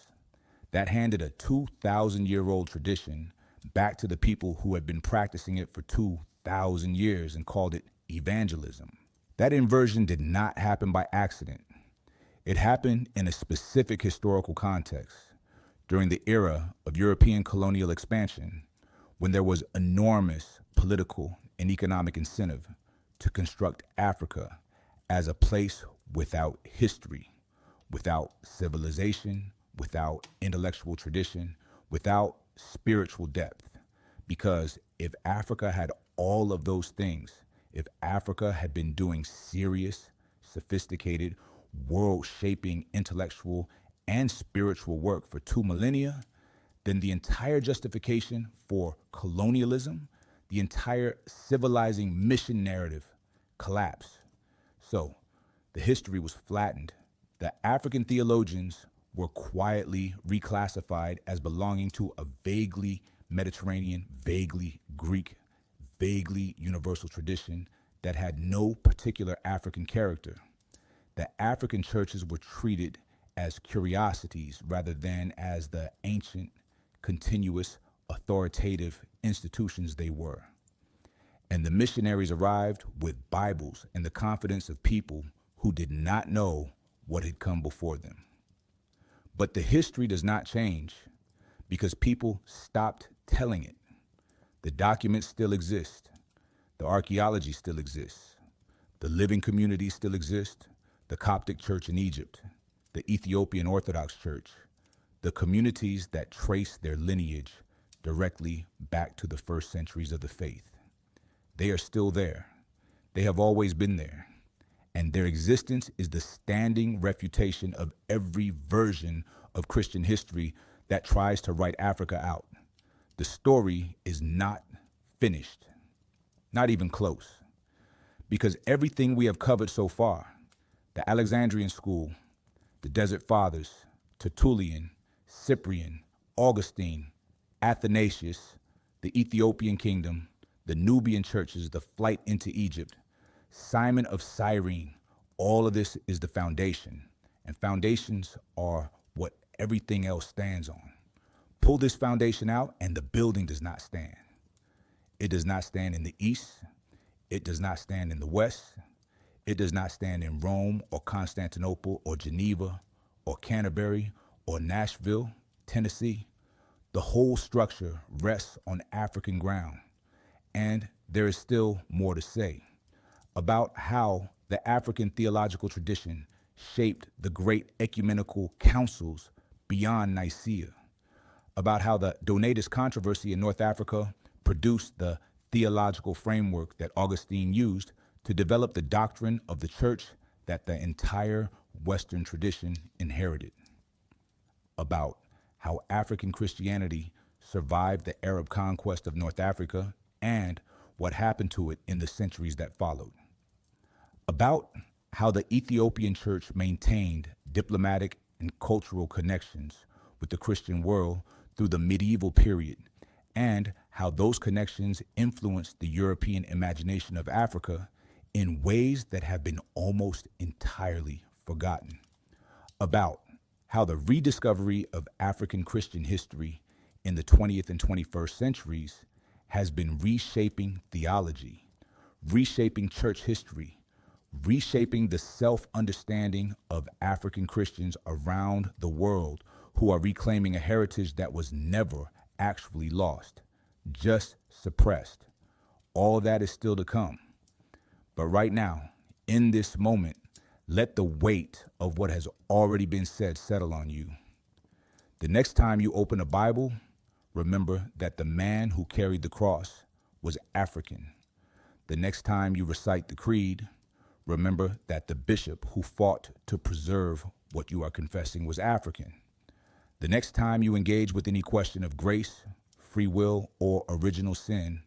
Speaker 2: That handed a 2,000-year-old tradition back to the people who had been practicing it for 2,000 years and called it evangelism. That inversion did not happen by accident. It happened in a specific historical context during the era of European colonial expansion, when there was enormous political and economic incentive to construct Africa as a place without history, without civilization, without intellectual tradition, without spiritual depth. Because if Africa had all of those things, if Africa had been doing serious, sophisticated, world-shaping intellectual and spiritual work for 2 millennia, then the entire justification for colonialism, the entire civilizing mission narrative collapsed. So the history was flattened. The African theologians were quietly reclassified as belonging to a vaguely Mediterranean, vaguely Greek, vaguely universal tradition that had no particular African character. The African churches were treated as curiosities rather than as the ancient, continuous, authoritative institutions they were. And the missionaries arrived with Bibles and the confidence of people who did not know what had come before them. But the history does not change because people stopped telling it. The documents still exist. The archaeology still exists. The living communities still exist. The Coptic Church in Egypt, the Ethiopian Orthodox Church, the communities that trace their lineage directly back to the first centuries of the faith. They are still there. They have always been there. And their existence is the standing refutation of every version of Christian history that tries to write Africa out. The story is not finished, not even close, because everything we have covered so far, the Alexandrian school, the Desert Fathers, Tertullian, Cyprian, Augustine, Athanasius, the Ethiopian kingdom, the Nubian churches, the flight into Egypt, Simon of Cyrene, all of this is the foundation. And foundations are what everything else stands on. Pull this foundation out and the building does not stand. It does not stand in the East. It does not stand in the West. It does not stand in Rome or Constantinople or Geneva or Canterbury or Nashville, Tennessee. The whole structure rests on African ground. And there is still more to say about how the African theological tradition shaped the great ecumenical councils beyond Nicaea, about how the Donatist controversy in North Africa produced the theological framework that Augustine used to develop the doctrine of the church that the entire Western tradition inherited, about how African Christianity survived the Arab conquest of North Africa and what happened to it in the centuries that followed, about how the Ethiopian church maintained diplomatic and cultural connections with the Christian world through the medieval period, and how those connections influenced the European imagination of Africa in ways that have been almost entirely forgotten, about how the rediscovery of African Christian history in the 20th and 21st centuries has been reshaping theology, reshaping church history, reshaping the self-understanding of African Christians around the world who are reclaiming a heritage that was never actually lost, just suppressed. All that is still to come. But right now, in this moment, let the weight of what has already been said settle on you. The next time you open a Bible, remember that the man who carried the cross was African. The next time you recite the creed, remember that the bishop who fought to preserve what you are confessing was African. The next time you engage with any question of grace, free will, or original sin,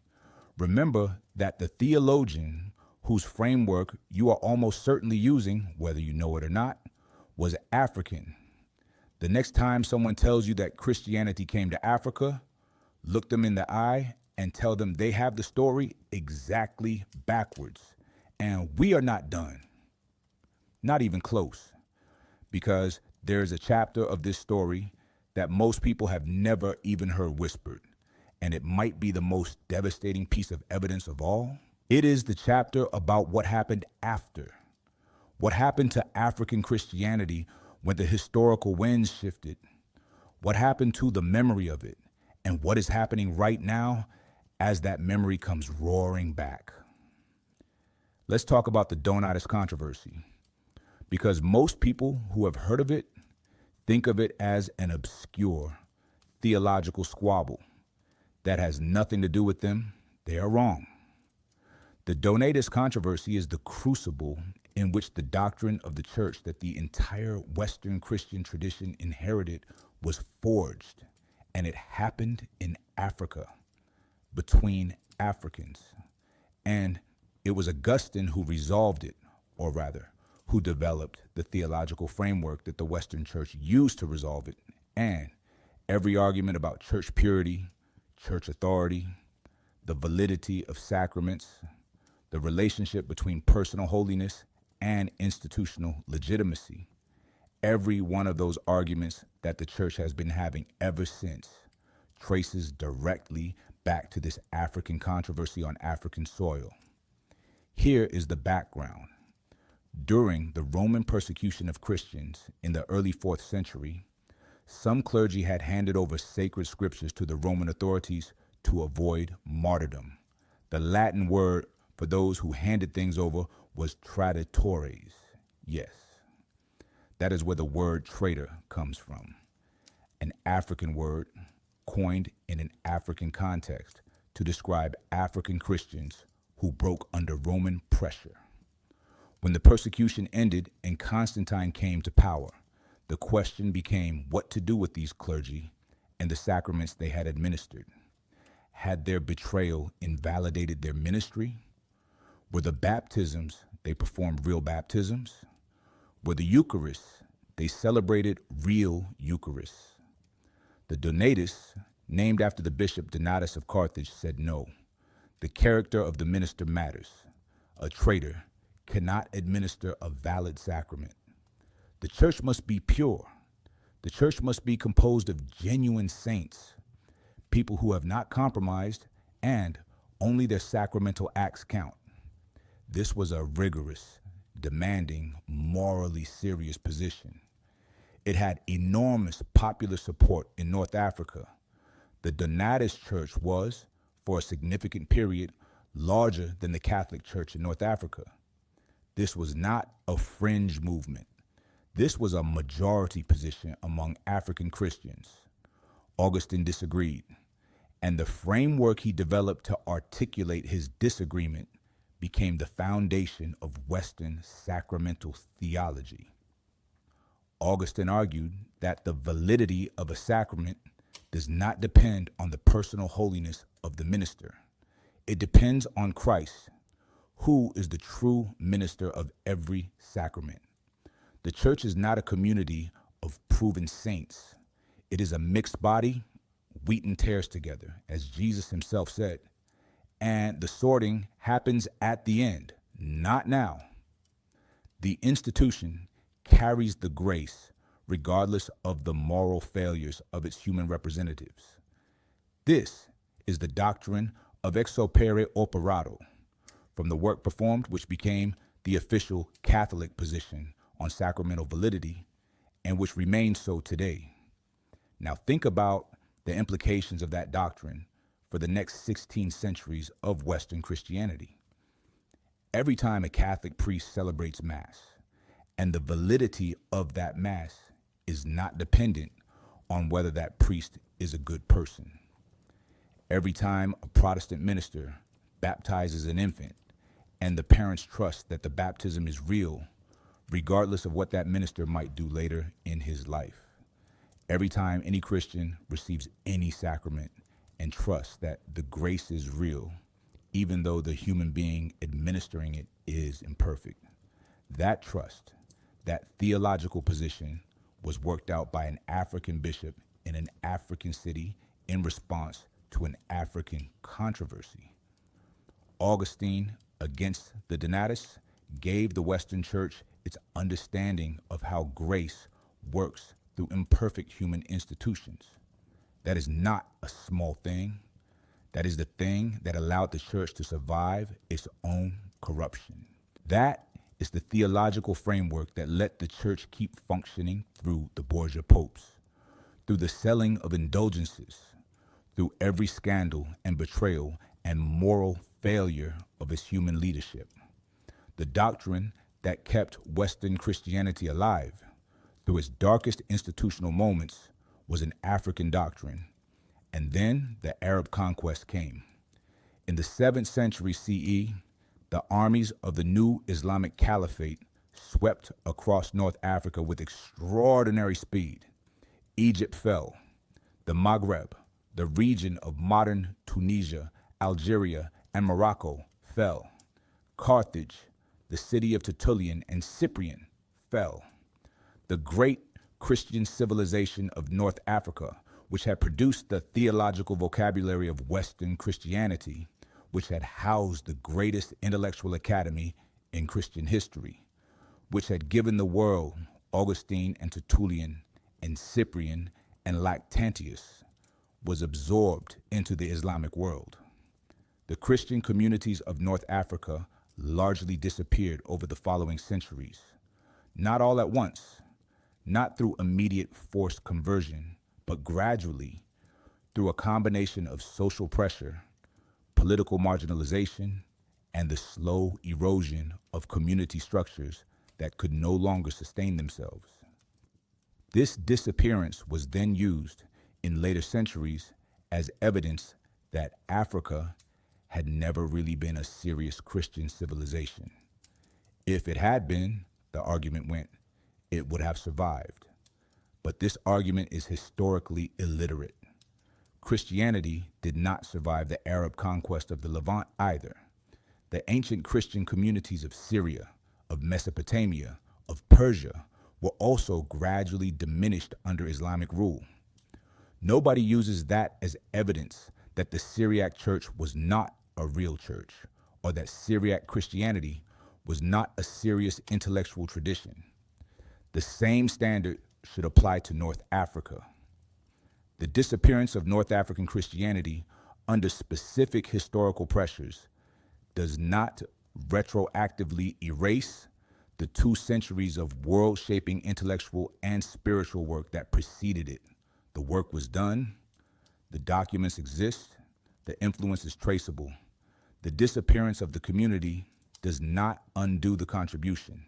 Speaker 2: remember that the theologian whose framework you are almost certainly using, whether you know it or not, was African. The next time someone tells you that Christianity came to Africa, look them in the eye, and tell them they have the story exactly backwards. And we are not done, not even close, because there is a chapter of this story that most people have never even heard whispered, and it might be the most devastating piece of evidence of all. It is the chapter about what happened after. What happened to African Christianity when the historical winds shifted? What happened to the memory of it? And what is happening right now as that memory comes roaring back? Let's talk about the Donatist controversy, because most people who have heard of it think of it as an obscure theological squabble that has nothing to do with them. They are wrong. The Donatist controversy is the crucible in which the doctrine of the church that the entire Western Christian tradition inherited was forged, and it happened in Africa, between Africans. And it was Augustine who resolved it, or rather, who developed the theological framework that the Western church used to resolve it. And every argument about church purity, church authority, the validity of sacraments, the relationship between personal holiness and institutional legitimacy, every one of those arguments that the church has been having ever since traces directly back to this African controversy on African soil. Here is the background. During the Roman persecution of Christians in the early 4th century, some clergy had handed over sacred scriptures to the Roman authorities to avoid martyrdom. The Latin word for those who handed things over was traditores. Yes, that is where the word traitor comes from, an African word coined in an African context to describe African Christians who broke under Roman pressure. When the persecution ended and Constantine came to power, the question became what to do with these clergy and the sacraments they had administered. Had their betrayal invalidated their ministry? Were the baptisms they performed real baptisms? Were the Eucharists they celebrated real Eucharists? The Donatists, named after the bishop Donatus of Carthage, said no. The character of the minister matters. A traitor cannot administer a valid sacrament. The church must be pure. The church must be composed of genuine saints, people who have not compromised, and only their sacramental acts count. This was a rigorous, demanding, morally serious position. It had enormous popular support in North Africa. The Donatist Church was, for a significant period, larger than the Catholic Church in North Africa. This was not a fringe movement. This was a majority position among African Christians. Augustine disagreed, and the framework he developed to articulate his disagreement became the foundation of Western sacramental theology. Augustine argued that the validity of a sacrament does not depend on the personal holiness of the minister. It depends on Christ, who is the true minister of every sacrament. The church is not a community of proven saints. It is a mixed body, wheat and tares together, as Jesus himself said. And the sorting happens at the end, not now. The institution carries the grace regardless of the moral failures of its human representatives. This is the doctrine of ex opere operato, from the work performed, which became the official Catholic position on sacramental validity, and which remains so today. Now think about the implications of that doctrine for the next 16 centuries of Western Christianity. Every time a Catholic priest celebrates Mass, and the validity of that Mass is not dependent on whether that priest is a good person. Every time a Protestant minister baptizes an infant, and the parents trust that the baptism is real, regardless of what that minister might do later in his life. Every time any Christian receives any sacrament and trusts that the grace is real, even though the human being administering it is imperfect. That trust, that theological position, was worked out by an African bishop in an African city in response to an African controversy. Augustine, against the Donatists, gave the Western Church its understanding of how grace works through imperfect human institutions. That is not a small thing. That is the thing that allowed the church to survive its own corruption. That is the theological framework that let the church keep functioning through the Borgia popes, through the selling of indulgences, through every scandal and betrayal and moral failure of its human leadership. The doctrine that kept Western Christianity alive through its darkest institutional moments was an African doctrine. And then the Arab conquest came. In the 7th century CE, the armies of the new Islamic Caliphate swept across North Africa with extraordinary speed. Egypt fell. The Maghreb, the region of modern Tunisia, Algeria, and Morocco, fell. Carthage, the city of Tertullian and Cyprian, fell. The great Christian civilization of North Africa, which had produced the theological vocabulary of Western Christianity, which had housed the greatest intellectual academy in Christian history, which had given the world Augustine and Tertullian and Cyprian and Lactantius, was absorbed into the Islamic world. The Christian communities of North Africa largely disappeared over the following centuries, not all at once, not through immediate forced conversion, but gradually through a combination of social pressure, political marginalization, and the slow erosion of community structures that could no longer sustain themselves. This disappearance was then used in later centuries as evidence that Africa had never really been a serious Christian civilization. If it had been, the argument went, it would have survived. But this argument is historically illiterate. Christianity did not survive the Arab conquest of the Levant either. The ancient Christian communities of Syria, of Mesopotamia, of Persia were also gradually diminished under Islamic rule. Nobody uses that as evidence that the Syriac church was not a real church, or that Syriac Christianity was not a serious intellectual tradition. The same standard should apply to North Africa. The disappearance of North African Christianity under specific historical pressures does not retroactively erase the 2 centuries of world-shaping intellectual and spiritual work that preceded it. The work was done, the documents exist, the influence is traceable. The disappearance of the community does not undo the contribution,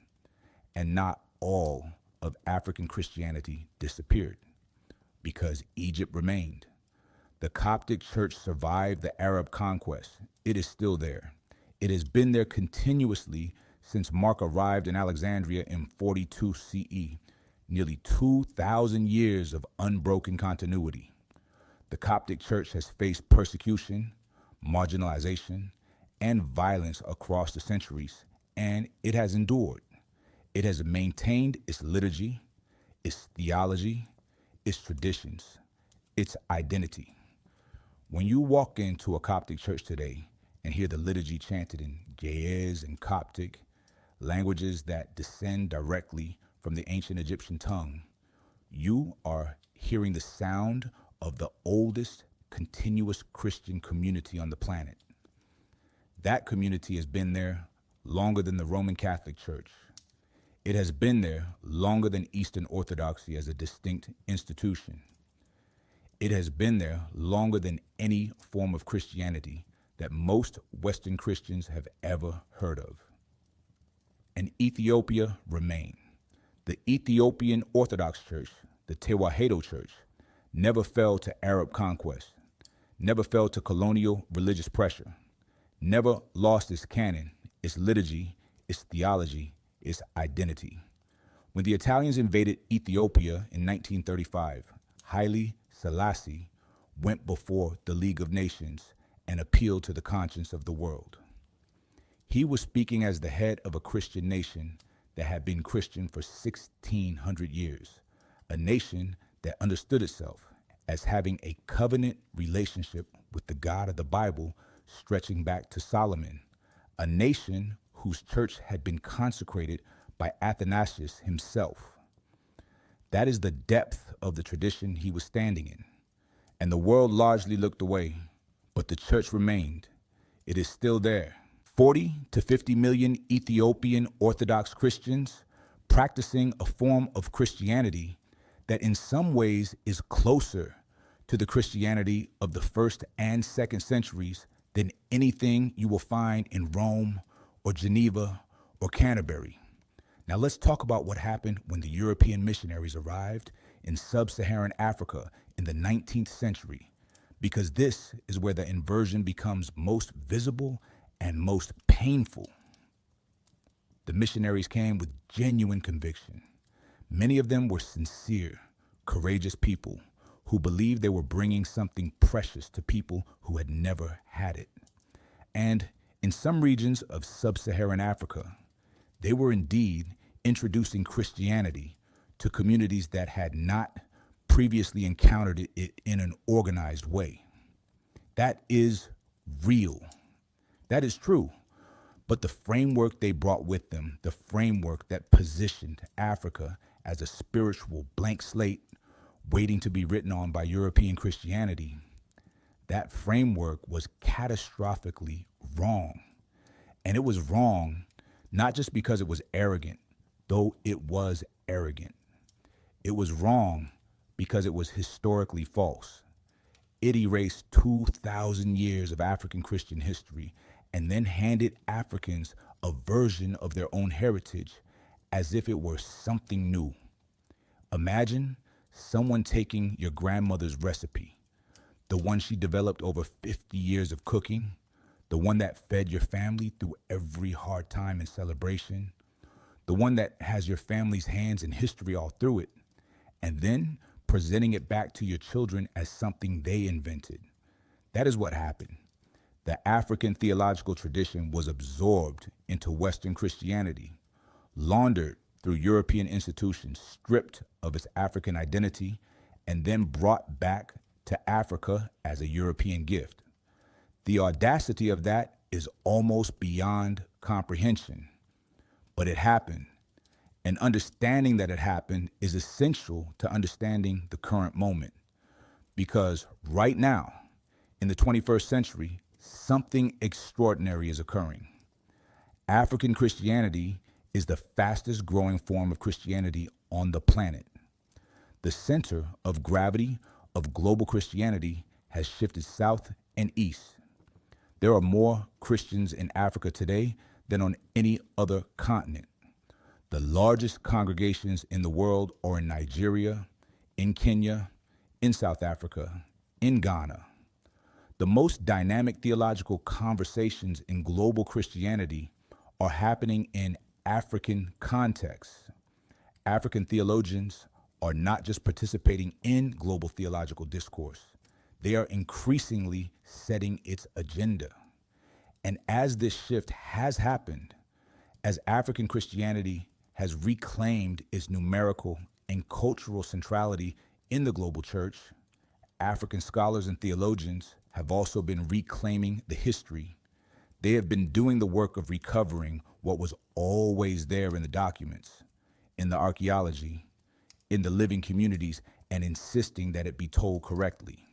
Speaker 2: and not all of African Christianity disappeared, because Egypt remained. The Coptic Church survived the Arab conquest. It is still there. It has been there continuously since Mark arrived in Alexandria in 42 CE, nearly 2,000 years of unbroken continuity. The Coptic Church has faced persecution, marginalization, and violence across the centuries, and it has endured. It has maintained its liturgy, its theology, its traditions, its identity. When you walk into a Coptic church today and hear the liturgy chanted in Ge'ez and Coptic, languages that descend directly from the ancient Egyptian tongue, you are hearing the sound of the oldest continuous Christian community on the planet. That community has been there longer than the Roman Catholic Church. It has been there longer than Eastern Orthodoxy as a distinct institution. It has been there longer than any form of Christianity that most Western Christians have ever heard of. And Ethiopia remained. The Ethiopian Orthodox Church, the Tewahedo Church, never fell to Arab conquest, never fell to colonial religious pressure, never lost its canon, its liturgy, its theology, its identity. When the Italians invaded Ethiopia in 1935, Haile Selassie went before the League of Nations and appealed to the conscience of the world. He was speaking as the head of a Christian nation that had been Christian for 1,600 years, a nation that understood itself as having a covenant relationship with the God of the Bible stretching back to Solomon, a nation whose church had been consecrated by Athanasius himself. That is the depth of the tradition he was standing in. And the world largely looked away, but the church remained. It is still there. 40 to 50 million Ethiopian Orthodox Christians practicing a form of Christianity that in some ways is closer to the Christianity of the first and second centuries than anything you will find in Rome or Geneva or Canterbury. Now let's talk about what happened when the European missionaries arrived in sub-Saharan Africa in the 19th century, because this is where the inversion becomes most visible and most painful. The missionaries came with genuine conviction. Many of them were sincere, courageous people who believed they were bringing something precious to people who had never had it. And in some regions of sub-Saharan Africa, they were indeed introducing Christianity to communities that had not previously encountered it in an organized way. That is real. That is true. But the framework they brought with them, the framework that positioned Africa as a spiritual blank slate waiting to be written on by European Christianity, that framework was catastrophically wrong. And it was wrong not just because it was arrogant, though it was arrogant. It was wrong because it was historically false. It erased 2,000 years of African Christian history and then handed Africans a version of their own heritage as if it were something new. Imagine someone taking your grandmother's recipe, the one she developed over 50 years of cooking, the one that fed your family through every hard time and celebration, the one that has your family's hands and history all through it, and then presenting it back to your children as something they invented. That is what happened. The African theological tradition was absorbed into Western Christianity, laundered through European institutions, stripped of its African identity, and then brought back to Africa as a European gift. The audacity of that is almost beyond comprehension. But it happened, and understanding that it happened is essential to understanding the current moment. Because right now, in the 21st century, something extraordinary is occurring. African Christianity is the fastest growing form of Christianity on the planet. The center of gravity of global Christianity has shifted south and east. There are more Christians in Africa today than on any other continent. The largest congregations in the world are in Nigeria, in Kenya, in South Africa, in Ghana. The most dynamic theological conversations in global Christianity are happening in African contexts. African theologians are not just participating in global theological discourse, they are increasingly setting its agenda. And as this shift has happened, as African Christianity has reclaimed its numerical and cultural centrality in the global church, African scholars and theologians have also been reclaiming the history. They have been doing the work of recovering what was always there in the documents, in the archaeology, in the living communities, and insisting that it be told correctly.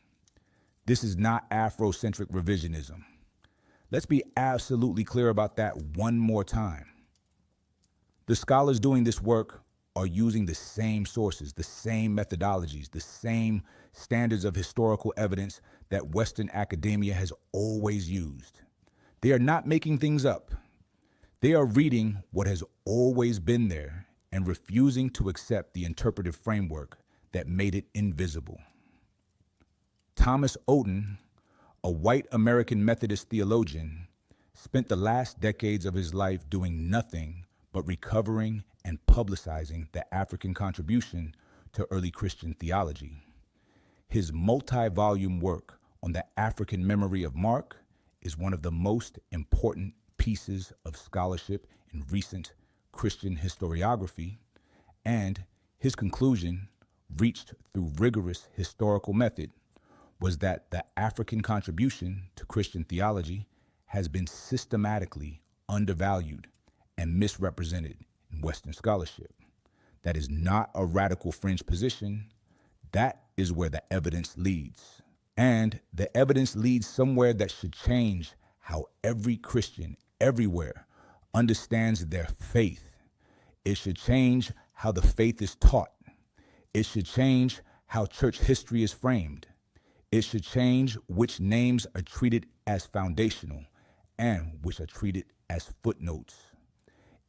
Speaker 2: This is not Afrocentric revisionism. Let's be absolutely clear about that one more time. The scholars doing this work are using the same sources, the same methodologies, the same standards of historical evidence that Western academia has always used. They are not making things up. They are reading what has always been there and refusing to accept the interpretive framework that made it invisible. Thomas Oden, a white American Methodist theologian, spent the last decades of his life doing nothing but recovering and publicizing the African contribution to early Christian theology. His multi-volume work on the African memory of Mark is one of the most important pieces of scholarship in recent Christian historiography, and his conclusion, reached through rigorous historical method, was that the African contribution to Christian theology has been systematically undervalued and misrepresented in Western scholarship. That is not a radical fringe position. That is where the evidence leads. And the evidence leads somewhere that should change how every Christian everywhere understands their faith. It should change how the faith is taught. It should change how church history is framed. It should change which names are treated as foundational and which are treated as footnotes.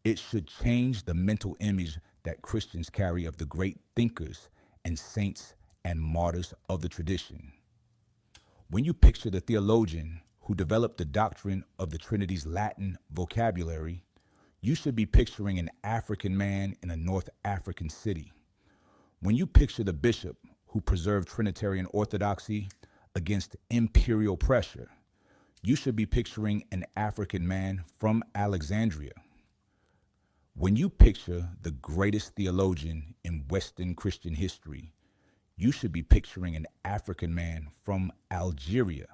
Speaker 2: It should change the mental image that Christians carry of the great thinkers and saints and martyrs of the tradition. When you picture the theologian who developed the doctrine of the Trinity's Latin vocabulary, you should be picturing an African man in a North African city. When you picture the bishop who preserved Trinitarian orthodoxy against imperial pressure, you should be picturing an African man from Alexandria. When you picture the greatest theologian in Western Christian history, you should be picturing an African man from Algeria.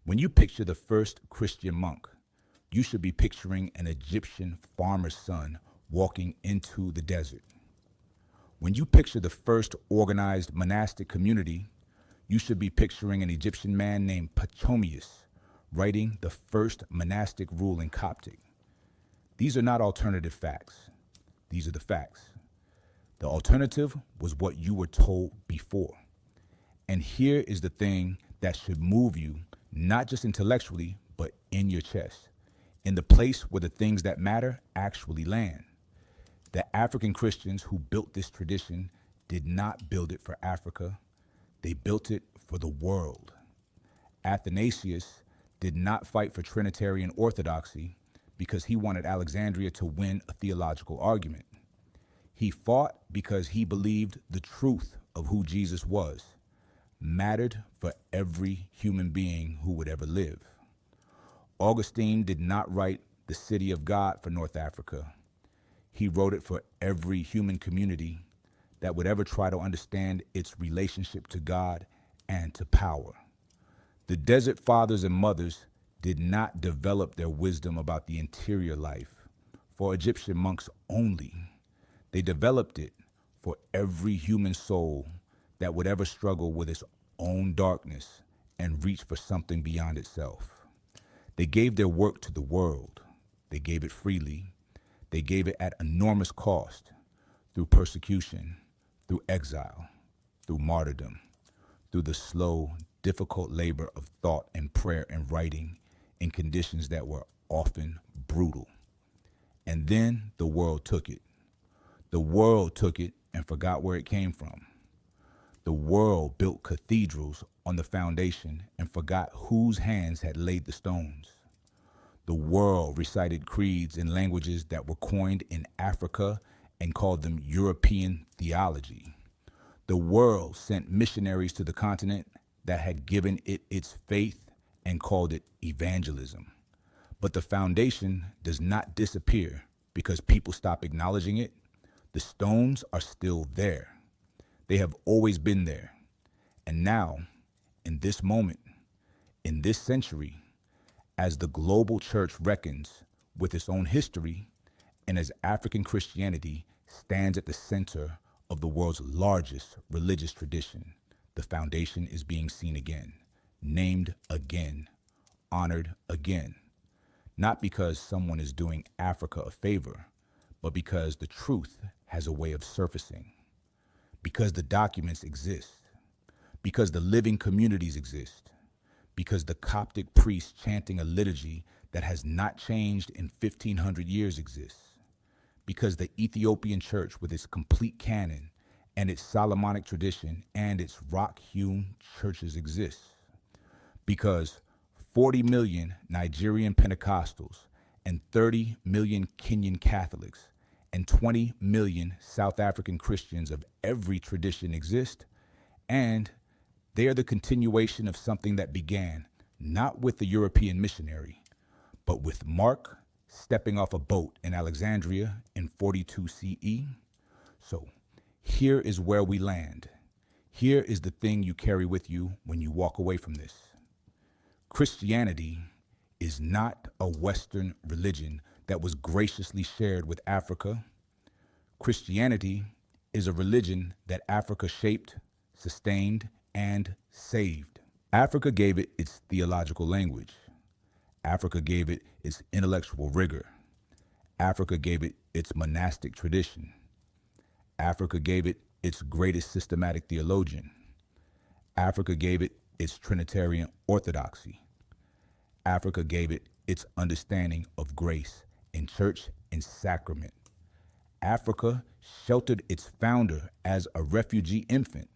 Speaker 2: When you picture the first Christian monk, you should be picturing an Egyptian farmer's son walking into the desert. When you picture the first organized monastic community, you should be picturing an Egyptian man named Pachomius writing the first monastic rule in Coptic. These are not alternative facts. These are the facts. The alternative was what you were told before. And here is the thing that should move you, not just intellectually, but in your chest, in the place where the things that matter actually land. The African Christians who built this tradition did not build it for Africa. They built it for the world. Athanasius did not fight for Trinitarian orthodoxy because he wanted Alexandria to win a theological argument. He fought because he believed the truth of who Jesus was mattered for every human being who would ever live. Augustine did not write the City of God for North Africa. He wrote it for every human community that would ever try to understand its relationship to God and to power. The desert fathers and mothers did not develop their wisdom about the interior life for Egyptian monks only. They developed it for every human soul that would ever struggle with its own darkness and reach for something beyond itself. They gave their work to the world. They gave it freely. They gave it at enormous cost through persecution, through exile, through martyrdom, through the slow, difficult labor of thought and prayer and writing in conditions that were often brutal. And then the world took it. The world took it and forgot where it came from. The world built cathedrals on the foundation and forgot whose hands had laid the stones. The world recited creeds in languages that were coined in Africa and called them European theology. The world sent missionaries to the continent that had given it its faith and called it evangelism. But the foundation does not disappear because people stop acknowledging it. The stones are still there. They have always been there. And now, in this moment, in this century, as the global church reckons with its own history, and as African Christianity stands at the center of the world's largest religious tradition, the foundation is being seen again, named again, honored again. Not because someone is doing Africa a favor, but because the truth has a way of surfacing, because the documents exist, because the living communities exist, because the Coptic priests chanting a liturgy that has not changed in 1,500 years exists, because the Ethiopian church with its complete canon and its Solomonic tradition and its rock-hewn churches exists, because 40 million Nigerian Pentecostals and 30 million Kenyan Catholics and 20 million South African Christians of every tradition exist, and they are the continuation of something that began not with the European missionary, but with Mark stepping off a boat in Alexandria in 42 CE. So here is where we land. Here is the thing you carry with you when you walk away from this. Christianity is not a Western religion that was graciously shared with Africa. Christianity is a religion that Africa shaped, sustained, and saved. Africa gave it its theological language. Africa gave it its intellectual rigor. Africa gave it its monastic tradition. Africa gave it its greatest systematic theologian. Africa gave it its Trinitarian orthodoxy. Africa gave it its understanding of grace in church and sacrament. Africa sheltered its founder as a refugee infant.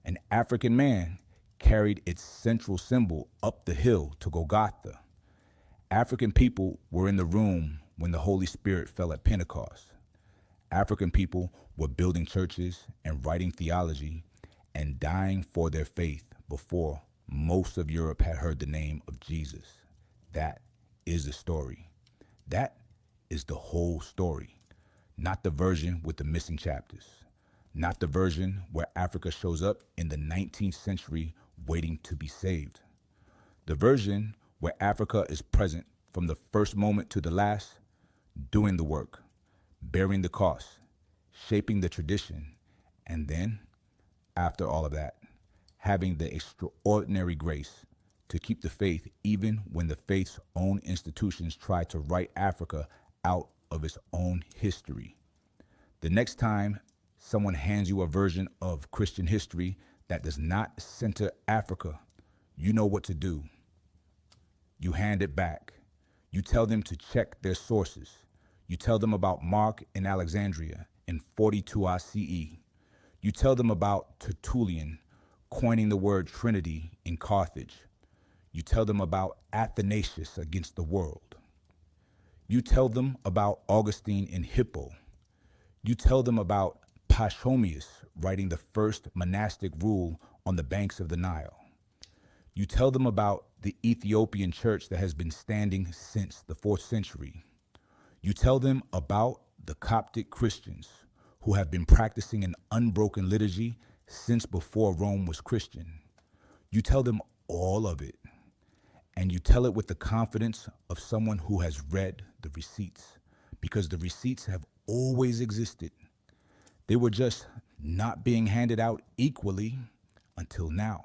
Speaker 2: An African man carried its central symbol up the hill to Golgotha. African people were in the room when the Holy Spirit fell at Pentecost. African people were building churches and writing theology and dying for their faith before most of Europe had heard the name of Jesus. That is the story. That is the whole story. Not the version with the missing chapters. Not the version where Africa shows up in the 19th century waiting to be saved. The version where Africa is present from the first moment to the last, doing the work, bearing the cost, shaping the tradition, and then, after all of that, having the extraordinary grace to keep the faith even when the faith's own institutions try to write Africa out of its own history. The next time someone hands you a version of Christian history that does not center Africa, you know what to do. You hand it back. You tell them to check their sources. You tell them about Mark in Alexandria in 42 CE. You tell them about Tertullian coining the word Trinity in Carthage. You tell them about Athanasius against the world. You tell them about Augustine in Hippo. You tell them about Pachomius writing the first monastic rule on the banks of the Nile. You tell them about the Ethiopian church that has been standing since the 4th century. You tell them about the Coptic Christians who have been practicing an unbroken liturgy since before Rome was Christian. You tell them all of it, and you tell it with the confidence of someone who has read the receipts, because the receipts have always existed. They were just not being handed out equally until now.